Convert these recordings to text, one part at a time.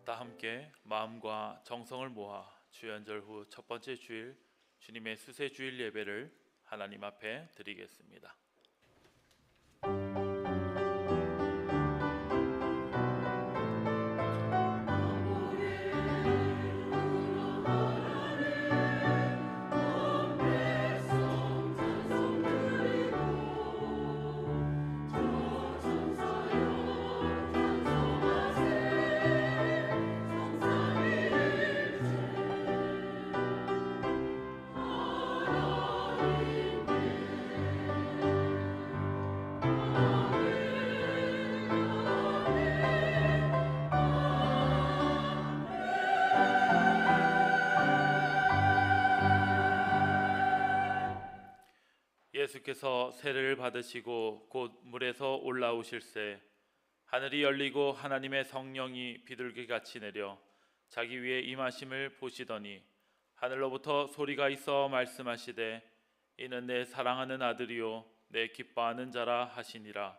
다 함께 마음과 정성을 모아 주연절 후 첫 번째 주일 주님의 수세 주일 예배를 하나님 앞에 드리겠습니다. 예수께서 세례를 받으시고 곧 물에서 올라오실새 하늘이 열리고 하나님의 성령이 비둘기같이 내려 자기 위에 임하심을 보시더니 하늘로부터 소리가 있어 말씀하시되 이는 내 사랑하는 아들이요 내 기뻐하는 자라 하시니라.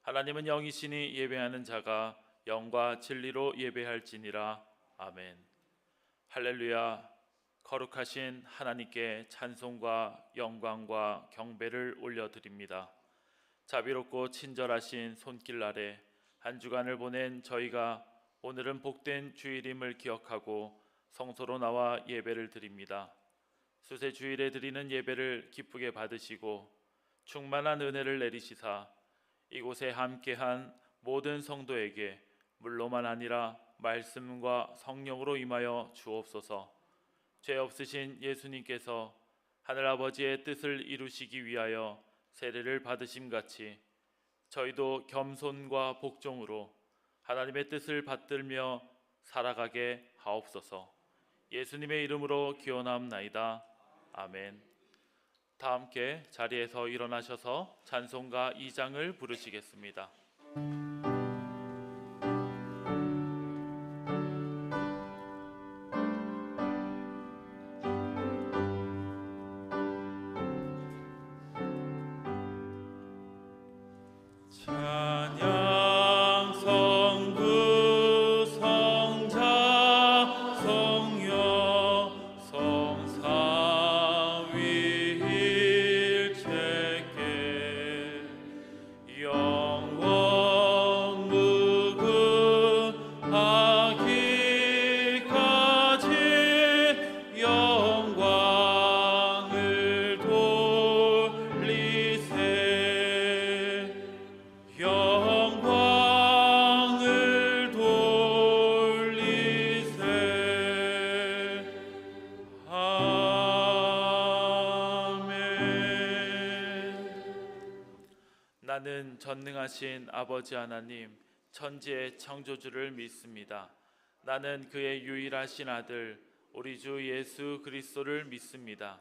하나님은 영이시니 예배하는 자가 영과 진리로 예배할지니라. 아멘. 할렐루야. 거룩하신 하나님께 찬송과 영광과 경배를 올려드립니다. 자비롭고 친절하신 손길 아래 한 주간을 보낸 저희가 오늘은 복된 주일임을 기억하고 성소로 나와 예배를 드립니다. 수세 주일에 드리는 예배를 기쁘게 받으시고 충만한 은혜를 내리시사 이곳에 함께한 모든 성도에게 물로만 아니라 말씀과 성령으로 임하여 주옵소서. 죄 없으신 예수님께서 하늘아버지의 뜻을 이루시기 위하여 세례를 받으심 같이 저희도 겸손과 복종으로 하나님의 뜻을 받들며 살아가게 하옵소서. 예수님의 이름으로 기원하옵나이다. 아멘. 다 함께 자리에서 일어나셔서 찬송가 2장을 부르시겠습니다. 나는 전능하신 아버지 하나님 천지의 창조주를 믿습니다. 나는 그의 유일하신 아들 우리 주 예수 그리스도를 믿습니다.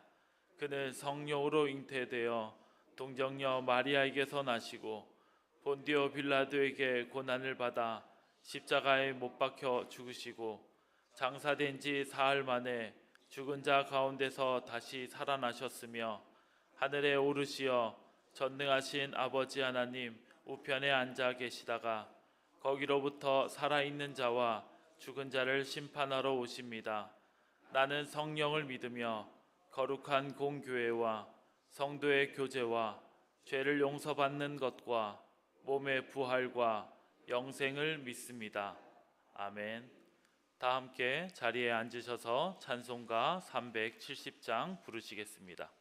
그는 성령으로 잉태되어 동정녀 마리아에게서 나시고 본디오 빌라도에게 고난을 받아 십자가에 못 박혀 죽으시고 장사된 지 사흘 만에 죽은 자 가운데서 다시 살아나셨으며 하늘에 오르시어 전능하신 아버지 하나님 우편에 앉아 계시다가 거기로부터 살아있는 자와 죽은 자를 심판하러 오십니다. 나는 성령을 믿으며 거룩한 공교회와 성도의 교제와 죄를 용서받는 것과 몸의 부활과 영생을 믿습니다. 아멘. 다 함께 자리에 앉으셔서 찬송가 370장 부르시겠습니다.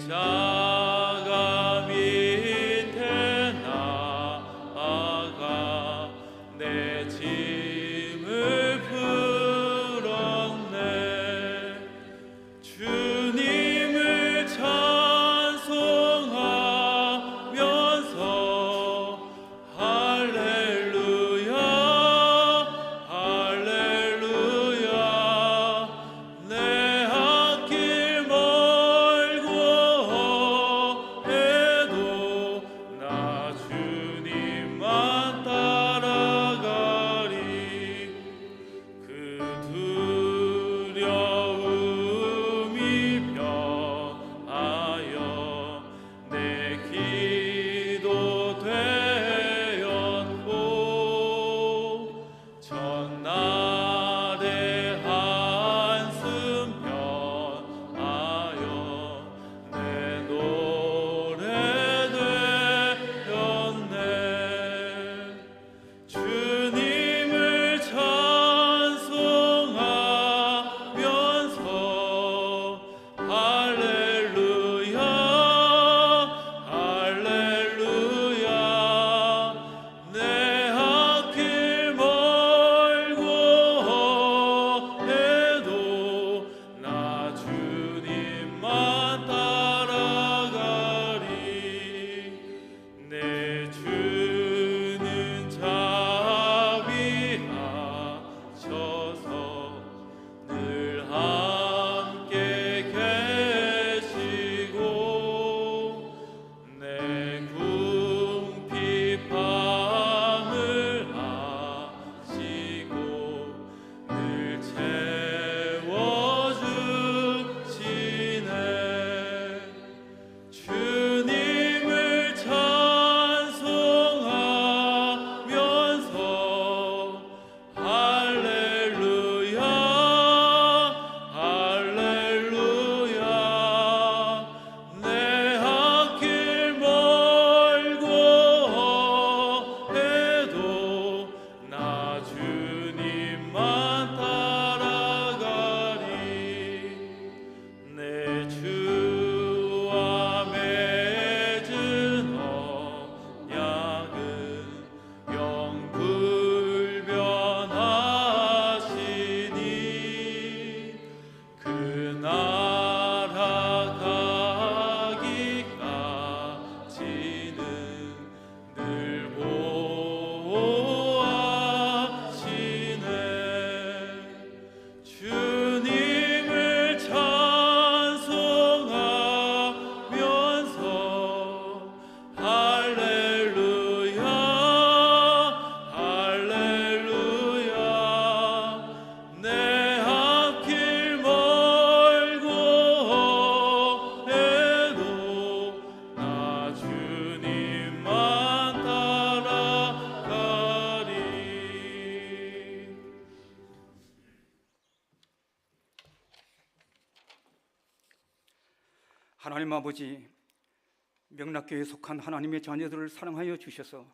십자가 미 하나님 아버지, 명락교회에 속한 하나님의 자녀들을 사랑하여 주셔서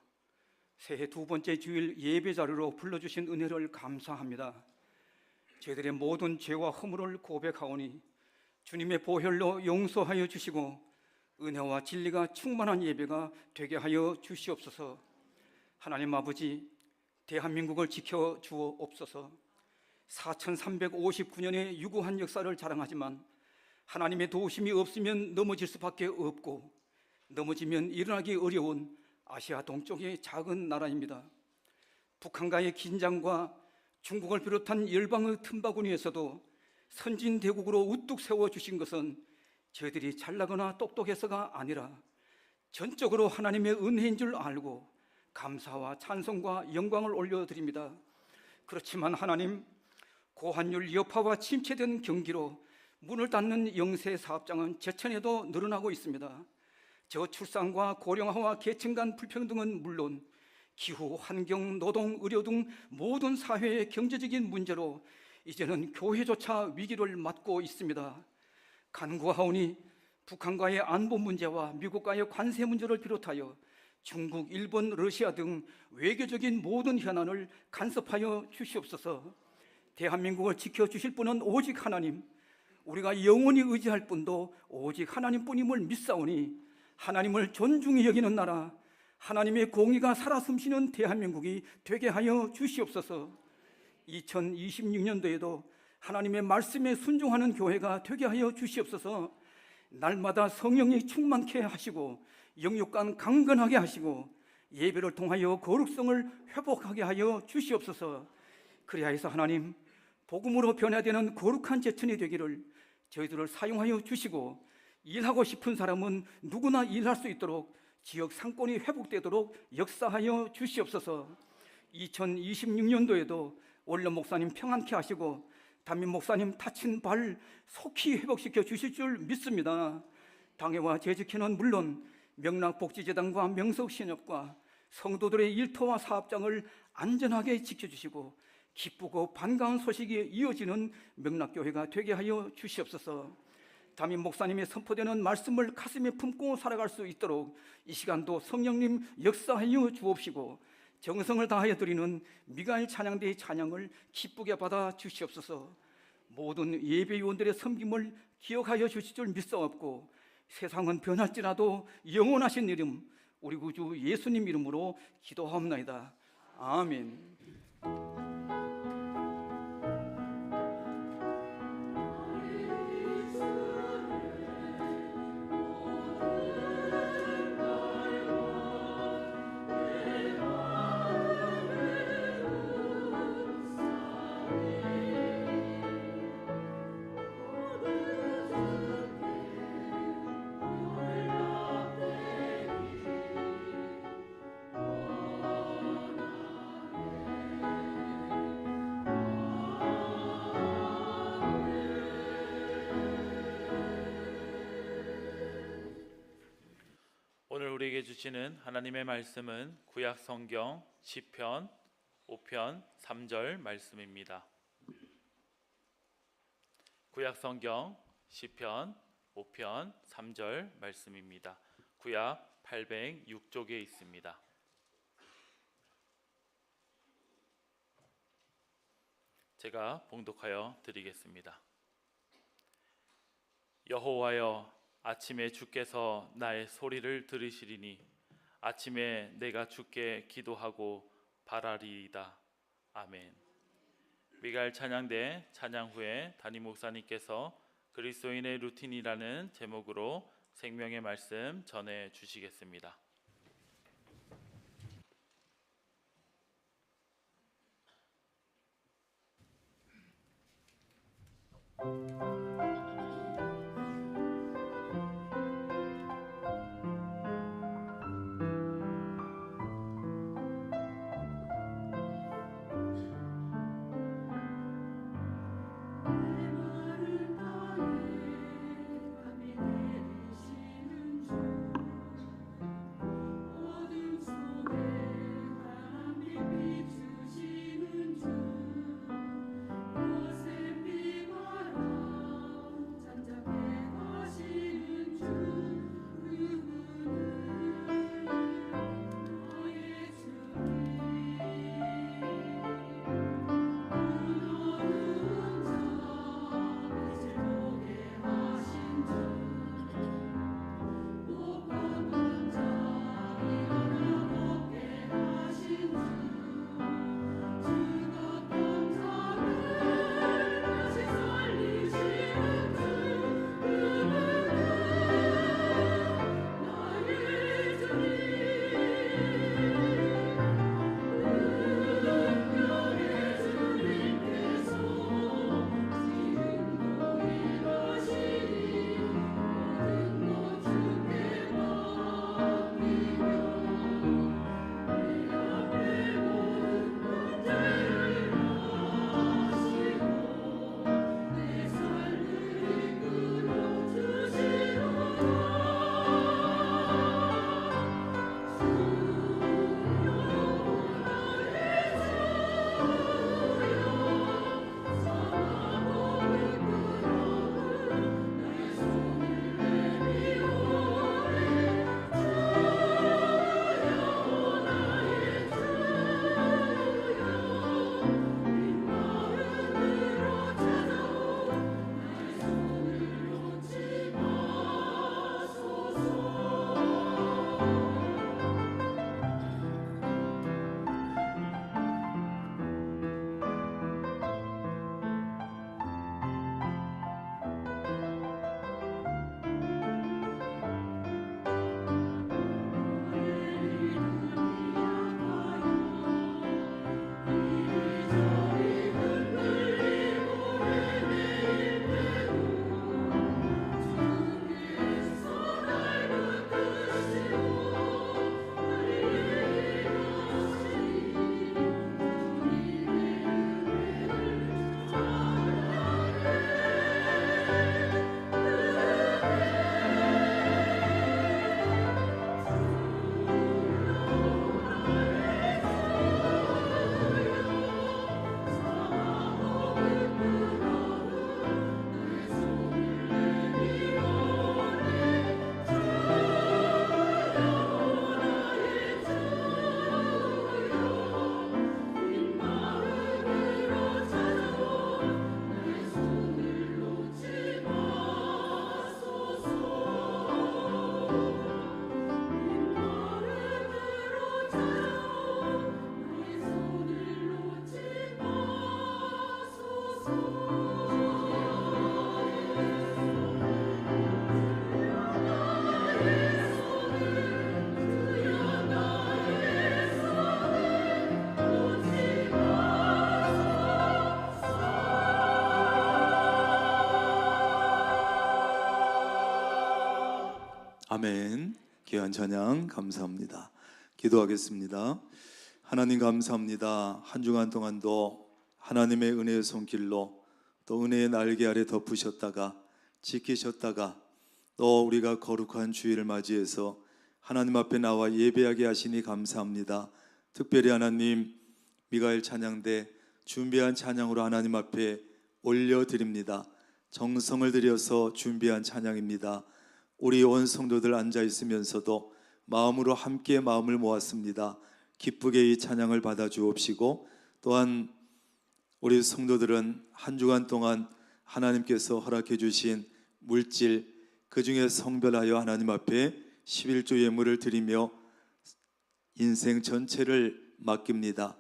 새해 두 번째 주일 예배 자리로 불러주신 은혜를 감사합니다. 저희들의 모든 죄와 허물을 고백하오니 주님의 보혈로 용서하여 주시고 은혜와 진리가 충만한 예배가 되게 하여 주시옵소서. 하나님 아버지, 대한민국을 지켜 주옵소서. 4359년의 유구한 역사를 자랑하지만 하나님의 도우심이 없으면 넘어질 수밖에 없고 넘어지면 일어나기 어려운 아시아 동쪽의 작은 나라입니다. 북한과의 긴장과 중국을 비롯한 열방의 틈바구니에서도 선진대국으로 우뚝 세워주신 것은 저희들이 잘나거나 똑똑해서가 아니라 전적으로 하나님의 은혜인 줄 알고 감사와 찬송과 영광을 올려드립니다. 그렇지만 하나님, 고환율 여파와 침체된 경기로 문을 닫는 영세 사업장은 제천에도 늘어나고 있습니다. 저출산과 고령화와 계층 간 불평등은 물론 기후, 환경, 노동, 의료 등 모든 사회의 경제적인 문제로 이제는 교회조차 위기를 맞고 있습니다. 간구하오니 북한과의 안보 문제와 미국과의 관세 문제를 비롯하여 중국, 일본, 러시아 등 외교적인 모든 현안을 간섭하여 주시옵소서. 대한민국을 지켜주실 분은 오직 하나님, 우리가 영원히 의지할 분도 오직 하나님뿐임을 믿사오니 하나님을 존중히 여기는 나라, 하나님의 공의가 살아 숨쉬는 대한민국이 되게 하여 주시옵소서. 2026년도에도 하나님의 말씀에 순종하는 교회가 되게 하여 주시옵소서. 날마다 성령이 충만케 하시고 영육간 강건하게 하시고 예배를 통하여 거룩성을 회복하게 하여 주시옵소서. 그리하여서 하나님, 복음으로 변화되는 거룩한 제천이 되기를 저희들을 사용하여 주시고 일하고 싶은 사람은 누구나 일할 수 있도록 지역 상권이 회복되도록 역사하여 주시옵소서. 2026년도에도 원룸 목사님 평안케 하시고 담임 목사님 다친 발 속히 회복시켜 주실 줄 믿습니다. 당회와 재직회는 물론 명락복지재단과 명석신협과 성도들의 일터와 사업장을 안전하게 지켜주시고 기쁘고 반가운 소식이 이어지는 명락교회가 되게 하여 주시옵소서. 담임 목사님이 선포되는 말씀을 가슴에 품고 살아갈 수 있도록 이 시간도 성령님 역사하여 주옵시고 정성을 다하여 드리는 미가엘 찬양대의 찬양을 기쁘게 받아 주시옵소서. 모든 예배위원들의 섬김을 기억하여 주실 줄 믿사옵고 세상은 변할지라도 영원하신 이름 우리 구주 예수님 이름으로 기도하옵나이다. 아멘. 오늘 우리에게 주시는 하나님의 말씀은 구약 성경 시편 5편 3절 말씀입니다. 구약 성경 시편 5편 3절 말씀입니다. 구약 806쪽에 있습니다. 제가 봉독하여 드리겠습니다. 여호와여, 아침에 주께서 나의 소리를 들으시리니 아침에 내가 주께 기도하고 바라리이다. 아멘. 미가엘 찬양대 찬양 후에 담임 목사님께서 그리스도인의 루틴이라는 제목으로 생명의 말씀 전해 주시겠습니다. 아멘. 귀한 찬양 감사합니다. 기도하겠습니다. 하나님 감사합니다. 한 주간 동안도 하나님의 은혜의 손길로 또 은혜의 날개 아래 덮으셨다가 지키셨다가 또 우리가 거룩한 주일을 맞이해서 하나님 앞에 나와 예배하게 하시니 감사합니다. 특별히 하나님 미가엘 찬양대 준비한 찬양으로 하나님 앞에 올려드립니다. 정성을 들여서 준비한 찬양입니다. 우리 온 성도들 앉아 있으면서도 마음으로 함께 마음을 모았습니다. 기쁘게 이 찬양을 받아 주옵시고 또한 우리 성도들은 한 주간 동안 하나님께서 허락해 주신 물질 그 중에 성별하여 하나님 앞에 11조 예물을 드리며 인생 전체를 맡깁니다.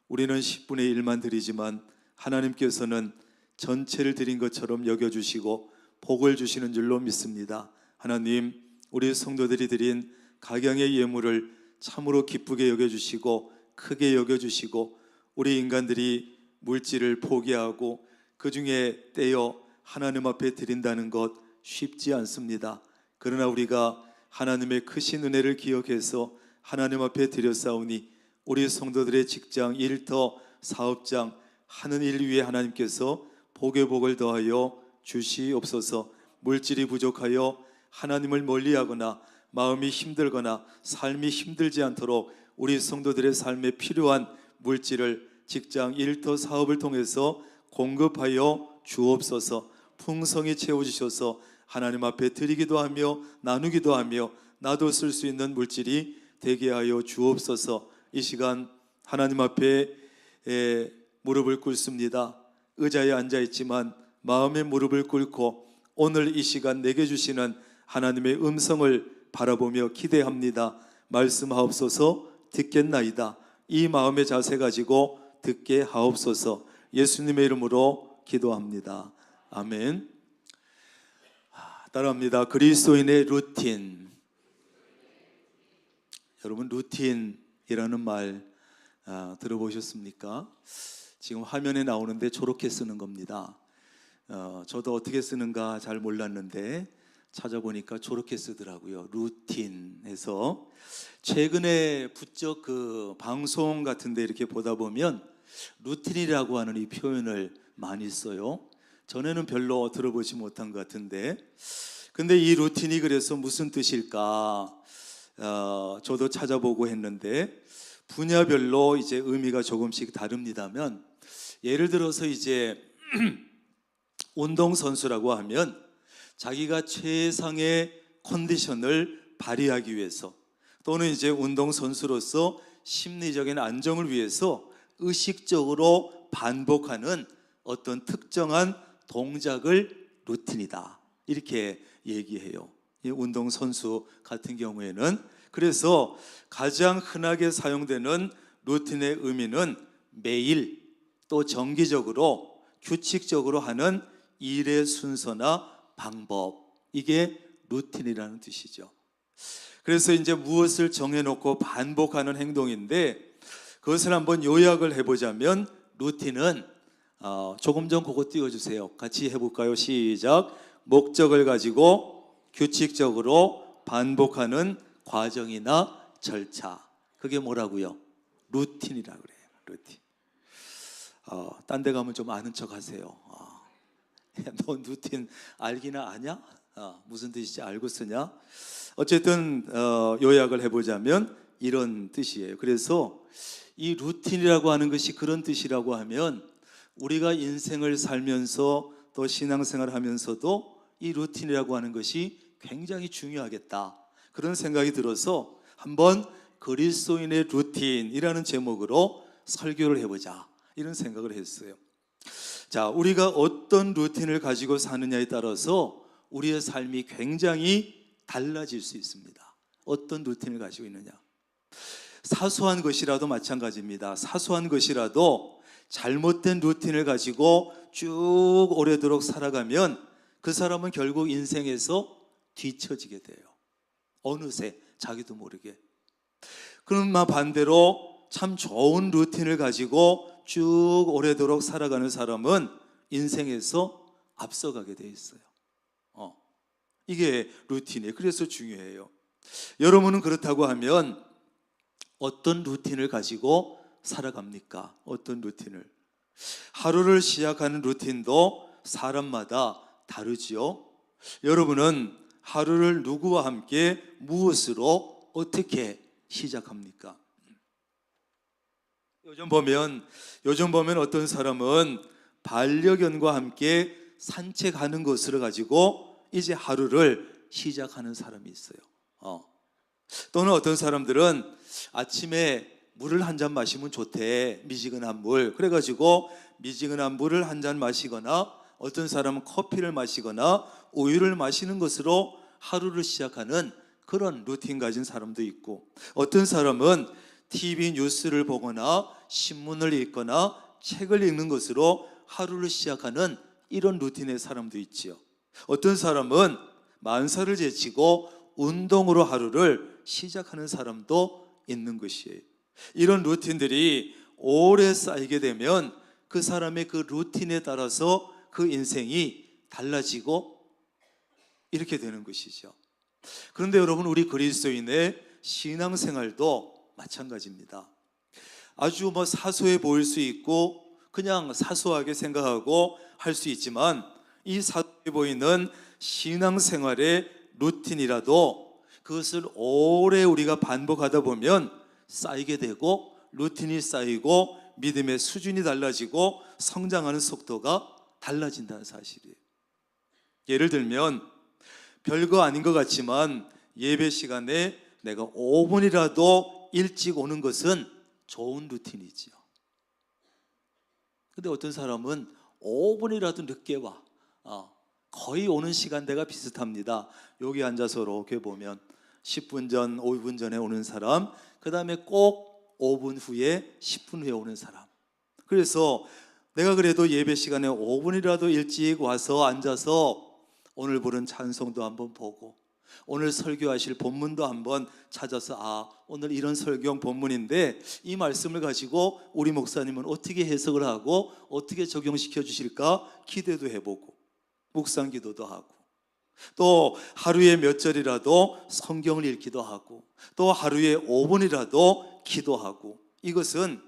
우리는 10분의 1만 드리지만 하나님께서는 전체를 드린 것처럼 여겨주시고 복을 주시는 줄로 믿습니다. 하나님, 우리 성도들이 드린 각양의 예물을 참으로 기쁘게 여겨주시고 크게 여겨주시고 우리 인간들이 물질을 포기하고 그 중에 떼어 하나님 앞에 드린다는 것 쉽지 않습니다. 그러나 우리가 하나님의 크신 은혜를 기억해서 하나님 앞에 드렸사오니 우리 성도들의 직장, 일터, 사업장 하는 일 위에 하나님께서 복의 복을 더하여 주시옵소서. 물질이 부족하여 하나님을 멀리하거나 마음이 힘들거나 삶이 힘들지 않도록 우리 성도들의 삶에 필요한 물질을 직장, 일터, 사업을 통해서 공급하여 주옵소서. 풍성히 채워주셔서 하나님 앞에 드리기도 하며 나누기도 하며 나도 쓸 수 있는 물질이 되게 하여 주옵소서. 이 시간 하나님 앞에 무릎을 꿇습니다. 의자에 앉아있지만 마음의 무릎을 꿇고 오늘 이 시간 내게 주시는 하나님의 음성을 바라보며 기대합니다. 말씀하옵소서. 듣겠나이다. 이 마음의 자세 가지고 듣게 하옵소서. 예수님의 이름으로 기도합니다. 아멘. 따라합니다. 그리스도인의 루틴. 여러분 루틴이라는 말 들어보셨습니까? 지금 화면에 나오는데 저렇게 쓰는 겁니다. 저도 어떻게 쓰는가 잘 몰랐는데 찾아보니까 저렇게 쓰더라고요. 루틴해서 최근에 부쩍 그 방송 같은데 이렇게 보다 보면 루틴이라고 하는 이 표현을 많이 써요. 전에는 별로 들어보지 못한 것 같은데 근데 이 루틴이 그래서 무슨 뜻일까? 저도 찾아보고 했는데 분야별로 이제 의미가 조금씩 다릅니다만 예를 들어서 이제 운동선수라고 하면 자기가 최상의 컨디션을 발휘하기 위해서 또는 이제 운동선수로서 심리적인 안정을 위해서 의식적으로 반복하는 어떤 특정한 동작을 루틴이다 이렇게 얘기해요. 이 운동선수 같은 경우에는 그래서 가장 흔하게 사용되는 루틴의 의미는 매일 또 정기적으로 규칙적으로 하는 일의 순서나 방법 이게 루틴이라는 뜻이죠. 그래서 이제 무엇을 정해놓고 반복하는 행동인데 그것을 한번 요약을 해보자면 루틴은 조금 전 그거 띄워주세요. 같이 해볼까요? 시작. 목적을 가지고 규칙적으로 반복하는 과정이나 절차 그게 뭐라고요? 루틴이라고 그래요. 루틴. 딴 데 가면 좀 아는 척 하세요. 너 루틴 알기나 아냐? 무슨 뜻인지 알고 쓰냐? 어쨌든 요약을 해보자면 이런 뜻이에요. 그래서 이 루틴이라고 하는 것이 그런 뜻이라고 하면 우리가 인생을 살면서 또 신앙생활을 하면서도 이 루틴이라고 하는 것이 굉장히 중요하겠다 그런 생각이 들어서 한번 그리스도인의 루틴이라는 제목으로 설교를 해보자 이런 생각을 했어요. 자, 우리가 어떤 루틴을 가지고 사느냐에 따라서 우리의 삶이 굉장히 달라질 수 있습니다. 어떤 루틴을 가지고 있느냐. 사소한 것이라도 마찬가지입니다. 사소한 것이라도 잘못된 루틴을 가지고 쭉 오래도록 살아가면 그 사람은 결국 인생에서 뒤처지게 돼요. 어느새 자기도 모르게. 그러나 반대로 참 좋은 루틴을 가지고 쭉 오래도록 살아가는 사람은 인생에서 앞서가게 돼 있어요. 이게 루틴이에요. 그래서 중요해요. 여러분은 그렇다고 하면 어떤 루틴을 가지고 살아갑니까? 어떤 루틴을? 하루를 시작하는 루틴도 사람마다 다르지요. 여러분은 하루를 누구와 함께 무엇으로 어떻게 시작합니까? 요즘 보면 어떤 사람은 반려견과 함께 산책하는 것을 가지고 이제 하루를 시작하는 사람이 있어요. 또는 어떤 사람들은 아침에 물을 한 잔 마시면 좋대. 미지근한 물. 그래가지고 미지근한 물을 한 잔 마시거나, 어떤 사람은 커피를 마시거나 우유를 마시는 것으로 하루를 시작하는 그런 루틴 가진 사람도 있고, 어떤 사람은 TV 뉴스를 보거나 신문을 읽거나 책을 읽는 것으로 하루를 시작하는 이런 루틴의 사람도 있지요. 어떤 사람은 만사를 제치고 운동으로 하루를 시작하는 사람도 있는 것이에요. 이런 루틴들이 오래 쌓이게 되면 그 사람의 그 루틴에 따라서 그 인생이 달라지고 이렇게 되는 것이죠. 그런데 여러분, 우리 그리스도인의 신앙생활도 마찬가지입니다. 아주 사소해 보일 수 있고 그냥 사소하게 생각하고 할 수 있지만, 이 사소해 보이는 신앙생활의 루틴이라도 그것을 오래 우리가 반복하다 보면 쌓이게 되고, 루틴이 쌓이고 믿음의 수준이 달라지고 성장하는 속도가 달라진다는 사실이에요. 예를 들면 별거 아닌 것 같지만 예배 시간에 내가 5분이라도 일찍 오는 것은 좋은 루틴이지요. 근데 어떤 사람은 5분이라도 늦게 와. 거의 오는 시간대가 비슷합니다. 여기 앉아서 이렇게 보면 10분 전, 5분 전에 오는 사람, 그 다음에 꼭 5분 후에, 10분 후에 오는 사람. 그래서 내가 그래도 예배 시간에 5분이라도 일찍 와서 앉아서 오늘 부른 찬송도 한번 보고, 오늘 설교하실 본문도 한번 찾아서 오늘 이런 설교 본문인데 이 말씀을 가지고 우리 목사님은 어떻게 해석을 하고 어떻게 적용시켜 주실까 기대도 해보고 묵상 기도도 하고, 또 하루에 몇 절이라도 성경을 읽기도 하고, 또 하루에 5분이라도 기도하고, 이것은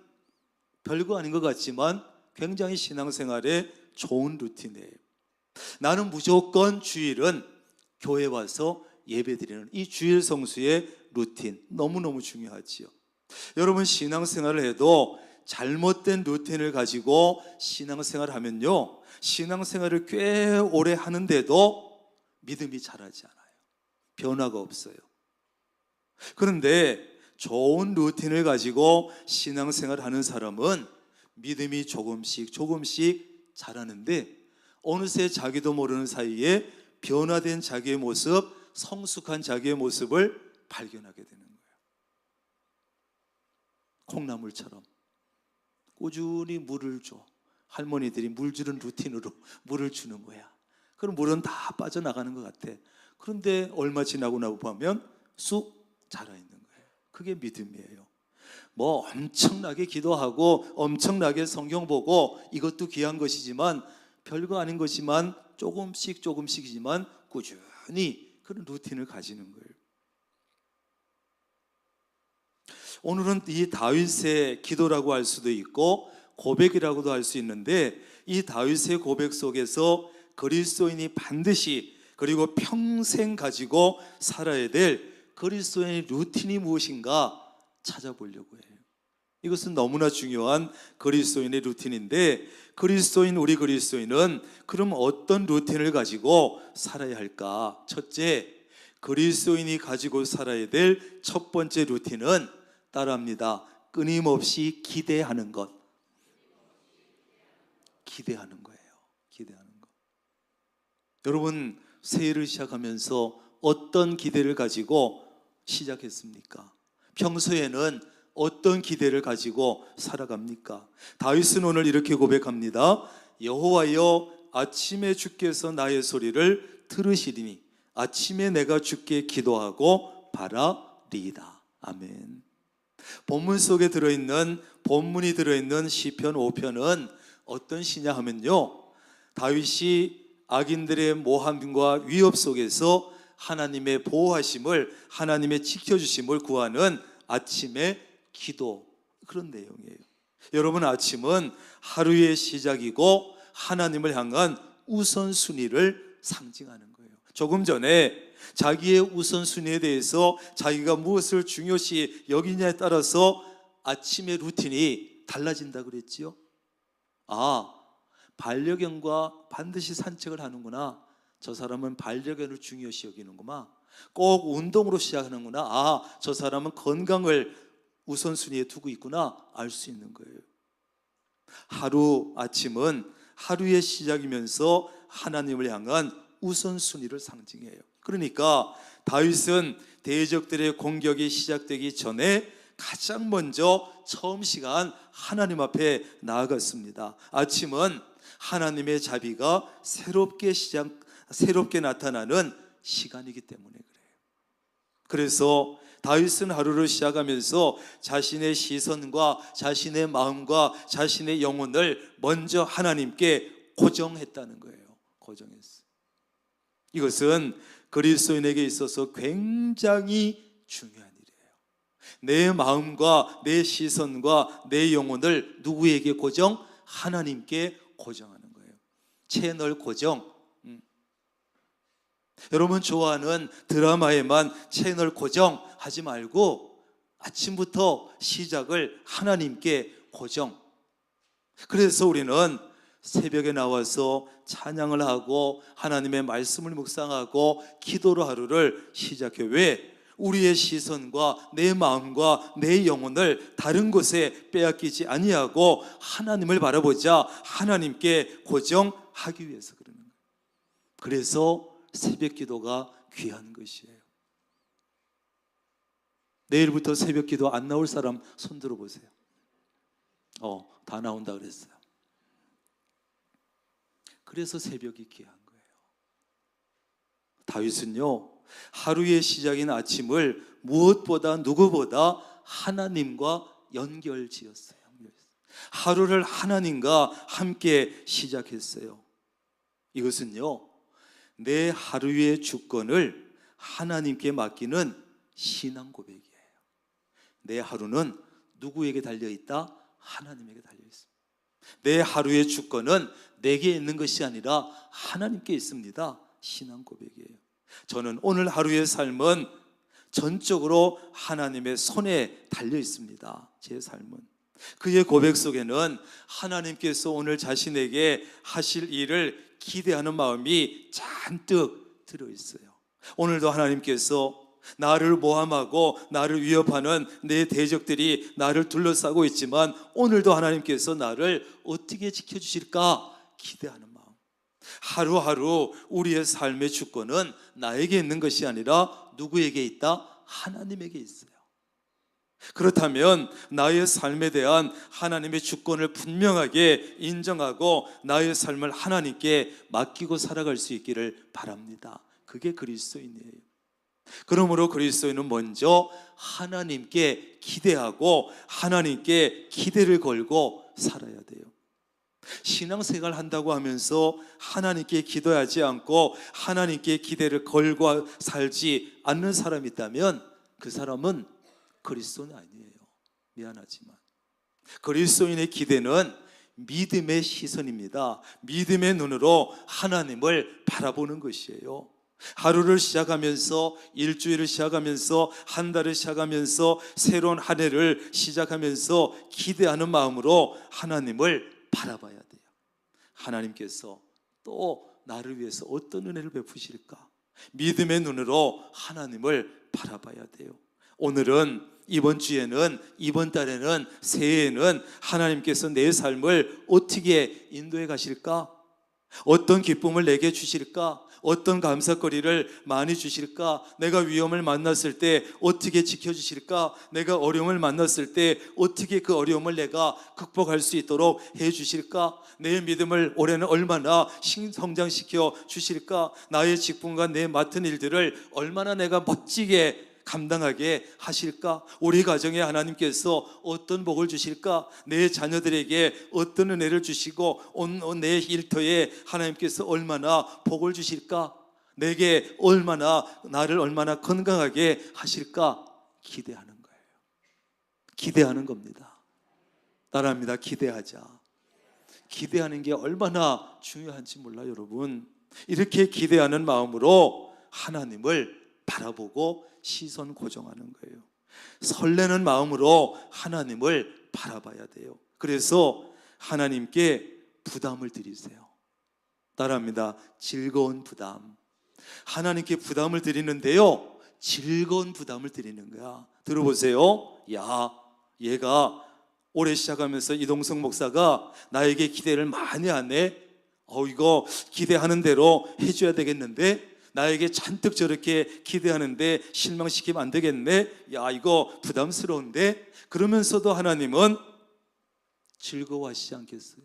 별거 아닌 것 같지만 굉장히 신앙생활에 좋은 루틴이에요. 나는 무조건 주일은 교회 와서 예배드리는 이 주일 성수의 루틴 너무너무 중요하지요. 여러분, 신앙생활을 해도 잘못된 루틴을 가지고 신앙생활을 하면요, 신앙생활을 꽤 오래 하는데도 믿음이 자라지 않아요. 변화가 없어요. 그런데 좋은 루틴을 가지고 신앙생활을 하는 사람은 믿음이 조금씩 자라는데 어느새 자기도 모르는 사이에 변화된 자기의 모습, 성숙한 자기의 모습을 발견하게 되는 거예요. 콩나물처럼 꾸준히 물을 줘. 할머니들이 물 주는 루틴으로 물을 주는 거야. 그럼 물은 다 빠져나가는 것 같아. 그런데 얼마 지나고 보면 쑥 자라있는 거예요. 그게 믿음이에요. 엄청나게 기도하고 엄청나게 성경 보고 이것도 귀한 것이지만, 별거 아닌 것이지만 조금씩이지만 꾸준히 그런 루틴을 가지는 거예요. 오늘은 이 다윗의 기도라고 할 수도 있고 고백이라고도 할 수 있는데, 이 다윗의 고백 속에서 그리스도인이 반드시 그리고 평생 가지고 살아야 될 그리스도인의 루틴이 무엇인가 찾아보려고 해요. 이것은 너무나 중요한 그리스도인의 루틴인데, 우리 그리스도인은 그럼 어떤 루틴을 가지고 살아야 할까? 첫째, 그리스도인이 가지고 살아야 될 첫 번째 루틴은 따라합니다. 끊임없이 기대하는 것. 기대하는 거예요. 기대하는 것. 여러분, 새해를 시작하면서 어떤 기대를 가지고 시작했습니까? 평소에는 어떤 기대를 가지고 살아갑니까? 다윗은 오늘 이렇게 고백합니다. 여호와여, 아침에 주께서 나의 소리를 들으시리니 아침에 내가 주께 기도하고 바라리이다. 아멘. 본문 속에 본문이 들어있는 시편 5편은 어떤 시냐 하면요, 다윗이 악인들의 모함과 위협 속에서 하나님의 보호하심을, 하나님의 지켜주심을 구하는 아침의 기도, 그런 내용이에요. 여러분, 아침은 하루의 시작이고 하나님을 향한 우선순위를 상징하는 거예요. 조금 전에 자기의 우선순위에 대해서 자기가 무엇을 중요시 여기냐에 따라서 아침의 루틴이 달라진다 그랬지요. 반려견과 반드시 산책을 하는구나. 저 사람은 반려견을 중요시 여기는구나. 꼭 운동으로 시작하는구나. 저 사람은 건강을 우선순위에 두고 있구나. 알 수 있는 거예요. 하루 아침은 하루의 시작이면서 하나님을 향한 우선순위를 상징해요. 그러니까 다윗은 대적들의 공격이 시작되기 전에 가장 먼저 처음 시간 하나님 앞에 나아갔습니다. 아침은 하나님의 자비가 새롭게 나타나는 시간이기 때문에 그래요. 그래서 다윗은 하루를 시작하면서 자신의 시선과 자신의 마음과 자신의 영혼을 먼저 하나님께 고정했다는 거예요. 고정했어요. 이것은 그리스도인에게 있어서 굉장히 중요한 일이에요. 내 마음과 내 시선과 내 영혼을 누구에게 고정? 하나님께 고정하는 거예요. 채널 고정. 여러분 좋아하는 드라마에만 채널 고정하지 말고 아침부터 시작을 하나님께 고정. 그래서 우리는 새벽에 나와서 찬양을 하고 하나님의 말씀을 묵상하고 기도로 하루를 시작해. 왜? 우리의 시선과 내 마음과 내 영혼을 다른 곳에 빼앗기지 아니하고 하나님을 바라보자, 하나님께 고정하기 위해서 그러는 거예요. 그래서 새벽 기도가 귀한 것이에요. 내일부터 새벽 기도 안 나올 사람 손 들어보세요. 다 나온다 그랬어요. 그래서 새벽이 귀한 거예요. 다윗은요, 하루의 시작인 아침을 무엇보다 누구보다 하나님과 연결지었어요. 하루를 하나님과 함께 시작했어요. 이것은요, 내 하루의 주권을 하나님께 맡기는 신앙 고백이에요. 내 하루는 누구에게 달려있다? 하나님에게 달려있습니다. 내 하루의 주권은 내게 있는 것이 아니라 하나님께 있습니다. 신앙 고백이에요. 저는 오늘 하루의 삶은 전적으로 하나님의 손에 달려 있습니다. 제 삶은. 그의 고백 속에는 하나님께서 오늘 자신에게 하실 일을 기대하는 마음이 잔뜩 들어있어요. 오늘도 하나님께서 나를 모함하고 나를 위협하는 내 대적들이 나를 둘러싸고 있지만 오늘도 하나님께서 나를 어떻게 지켜주실까 기대하는 마음. 하루하루 우리의 삶의 주권은 나에게 있는 것이 아니라 누구에게 있다? 하나님에게 있어요. 그렇다면 나의 삶에 대한 하나님의 주권을 분명하게 인정하고 나의 삶을 하나님께 맡기고 살아갈 수 있기를 바랍니다. 그게 그리스도인이에요. 그러므로 그리스도인은 먼저 하나님께 기대하고 하나님께 기대를 걸고 살아야 돼요. 신앙생활 한다고 하면서 하나님께 기도하지 않고 하나님께 기대를 걸고 살지 않는 사람이 있다면 그 사람은 그리스도는 아니에요. 미안하지만 그리스도인의 기대는 믿음의 시선입니다. 믿음의 눈으로 하나님을 바라보는 것이에요. 하루를 시작하면서, 일주일을 시작하면서, 한 달을 시작하면서, 새로운 한 해를 시작하면서 기대하는 마음으로 하나님을 바라봐야 돼요. 하나님께서 또 나를 위해서 어떤 은혜를 베푸실까? 믿음의 눈으로 하나님을 바라봐야 돼요. 오늘은, 이번 주에는, 이번 달에는, 새해에는 하나님께서 내 삶을 어떻게 인도해 가실까? 어떤 기쁨을 내게 주실까? 어떤 감사거리를 많이 주실까? 내가 위험을 만났을 때 어떻게 지켜주실까? 내가 어려움을 만났을 때 어떻게 그 어려움을 내가 극복할 수 있도록 해주실까? 내 믿음을 올해는 얼마나 성장시켜 주실까? 나의 직분과 내 맡은 일들을 얼마나 내가 멋지게 감당하게 하실까? 우리 가정에 하나님께서 어떤 복을 주실까? 내 자녀들에게 어떤 은혜를 주시고 내 일터에 하나님께서 얼마나 복을 주실까? 내게 나를 얼마나 건강하게 하실까? 기대하는 거예요. 기대하는 겁니다. 따라합니다. 기대하자. 기대하는 게 얼마나 중요한지 몰라요, 여러분. 이렇게 기대하는 마음으로 하나님을 바라보고 시선 고정하는 거예요. 설레는 마음으로 하나님을 바라봐야 돼요. 그래서 하나님께 부담을 드리세요. 따라합니다. 즐거운 부담. 하나님께 부담을 드리는데요, 즐거운 부담을 드리는 거야. 들어보세요. 야, 얘가 올해 시작하면서 이동성 목사가 나에게 기대를 많이 하네. 이거 기대하는 대로 해줘야 되겠는데, 나에게 잔뜩 저렇게 기대하는데 실망시키면 안 되겠네. 야, 이거 부담스러운데. 그러면서도 하나님은 즐거워하시지 않겠어요?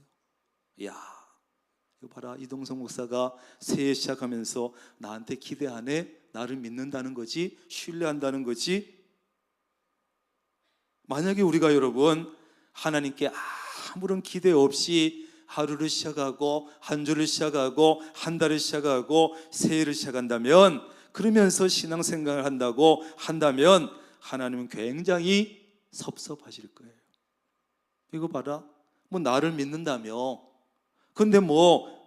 야, 이거 봐라, 이동성 목사가 새해 시작하면서 나한테 기대하네. 나를 믿는다는 거지, 신뢰한다는 거지. 만약에 우리가 여러분 하나님께 아무런 기대 없이 하루를 시작하고 한 주를 시작하고 한 달을 시작하고 새해를 시작한다면, 그러면서 신앙생활을 한다면 하나님은 굉장히 섭섭하실 거예요. 이거 봐라, 뭐 나를 믿는다며, 근데 뭐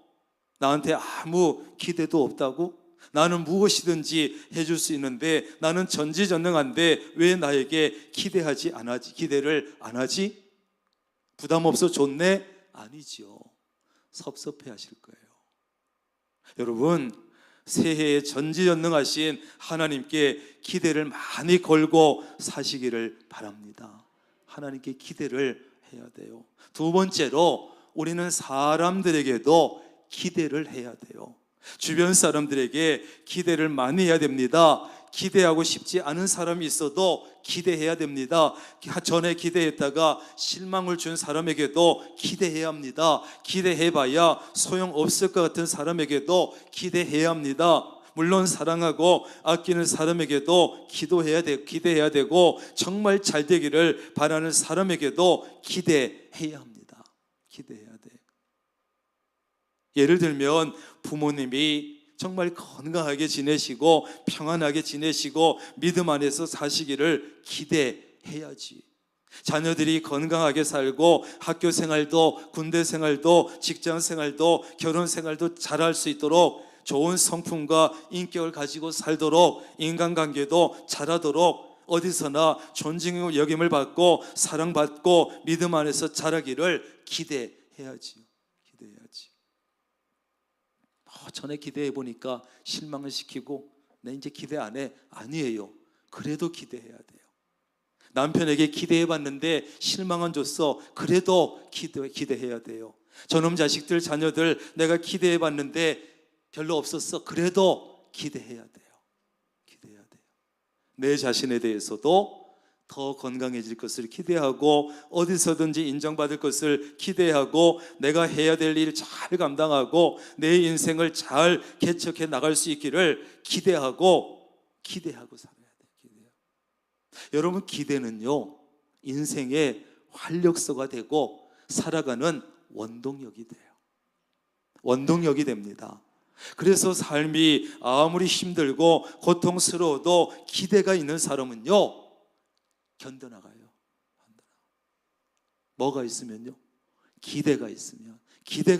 나한테 아무 기대도 없다고? 나는 무엇이든지 해줄 수 있는데, 나는 전지전능한데 왜 나에게 기대를 안 하지? 부담 없어 좋네? 아니죠. 섭섭해 하실 거예요. 여러분, 새해에 전지전능하신 하나님께 기대를 많이 걸고 사시기를 바랍니다. 하나님께 기대를 해야 돼요. 두 번째로, 우리는 사람들에게도 기대를 해야 돼요. 주변 사람들에게 기대를 많이 해야 됩니다. 기대하고 싶지 않은 사람이 있어도 기대해야 됩니다. 전에 기대했다가 실망을 준 사람에게도 기대해야 합니다. 기대해봐야 소용없을 것 같은 사람에게도 기대해야 합니다. 물론 사랑하고 아끼는 사람에게도 기대해야 되고, 정말 잘 되기를 바라는 사람에게도 기대해야 합니다. 기대해야 돼. 예를 들면 부모님이 정말 건강하게 지내시고 평안하게 지내시고 믿음 안에서 사시기를 기대해야지. 자녀들이 건강하게 살고 학교 생활도 군대 생활도 직장 생활도 결혼 생활도 잘할 수 있도록, 좋은 성품과 인격을 가지고 살도록, 인간관계도 잘하도록, 어디서나 존중과 여김을 받고 사랑받고 믿음 안에서 자라기를 기대해야지. 전에 기대해 보니까 실망을 시키고 내 이제 기대 안 해. 아니에요. 그래도 기대해야 돼요. 남편에게 기대해 봤는데 실망은 줬어. 그래도 기대해야 돼요. 저놈 자식들, 자녀들 내가 기대해 봤는데 별로 없었어. 그래도 기대해야 돼요. 기대해야 돼요. 내 자신에 대해서도 더 건강해질 것을 기대하고, 어디서든지 인정받을 것을 기대하고, 내가 해야 될 일 잘 감당하고 내 인생을 잘 개척해 나갈 수 있기를 기대하고 살아야 돼요. 여러분, 기대는요, 인생의 활력소가 되고 살아가는 원동력이 돼요. 원동력이 됩니다. 그래서 삶이 아무리 힘들고 고통스러워도 기대가 있는 사람은요, 견뎌나가요. 뭐가 있으면요? 기대가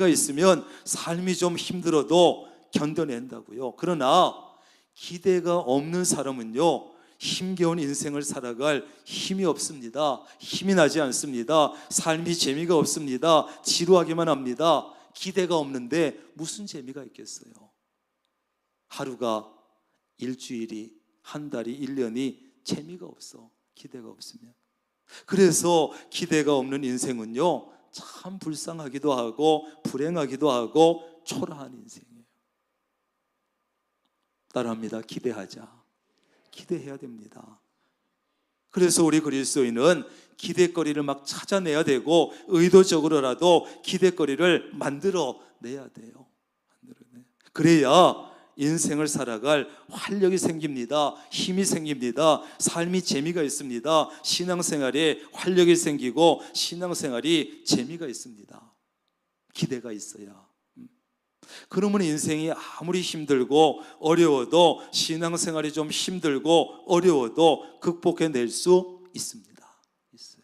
있으면 삶이 좀 힘들어도 견뎌낸다고요. 그러나 기대가 없는 사람은요, 힘겨운 인생을 살아갈 힘이 없습니다. 힘이 나지 않습니다. 삶이 재미가 없습니다. 지루하기만 합니다. 기대가 없는데 무슨 재미가 있겠어요? 하루가, 일주일이, 한 달이, 1년이 재미가 없어. 기대가 없으면. 그래서 기대가 없는 인생은요, 참 불쌍하기도 하고 불행하기도 하고 초라한 인생이에요. 따라합니다. 기대하자. 기대해야 됩니다. 그래서 우리 그리스도인은 기대거리를 막 찾아내야 되고, 의도적으로라도 기대거리를 만들어내야 돼요. 그래야 인생을 살아갈 활력이 생깁니다. 힘이 생깁니다. 삶이 재미가 있습니다. 신앙생활에 활력이 생기고 신앙생활이 재미가 있습니다. 기대가 있어야. 그러면 인생이 아무리 힘들고 어려워도, 신앙생활이 좀 힘들고 어려워도 극복해낼 수 있습니다. 있어요.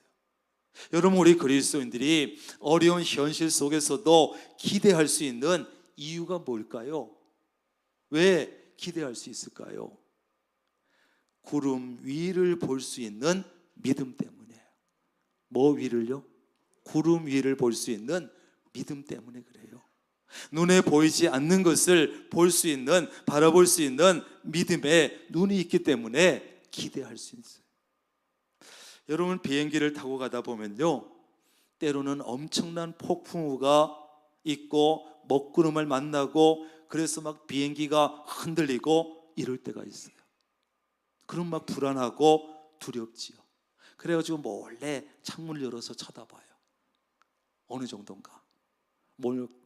여러분, 우리 그리스도인들이 어려운 현실 속에서도 기대할 수 있는 이유가 뭘까요? 왜 기대할 수 있을까요? 구름 위를 볼 수 있는 믿음 때문에. 뭐 위를요? 구름 위를 볼 수 있는 믿음 때문에 그래요. 눈에 보이지 않는 것을 볼 수 있는, 바라볼 수 있는 믿음의 눈이 있기 때문에 기대할 수 있어요. 여러분, 비행기를 타고 가다 보면요, 때로는 엄청난 폭풍우가 있고 먹구름을 만나고, 그래서 막 비행기가 흔들리고 이럴 때가 있어요. 그럼 막 불안하고 두렵지요. 그래가지고 몰래 창문을 열어서 쳐다봐요. 어느 정도인가.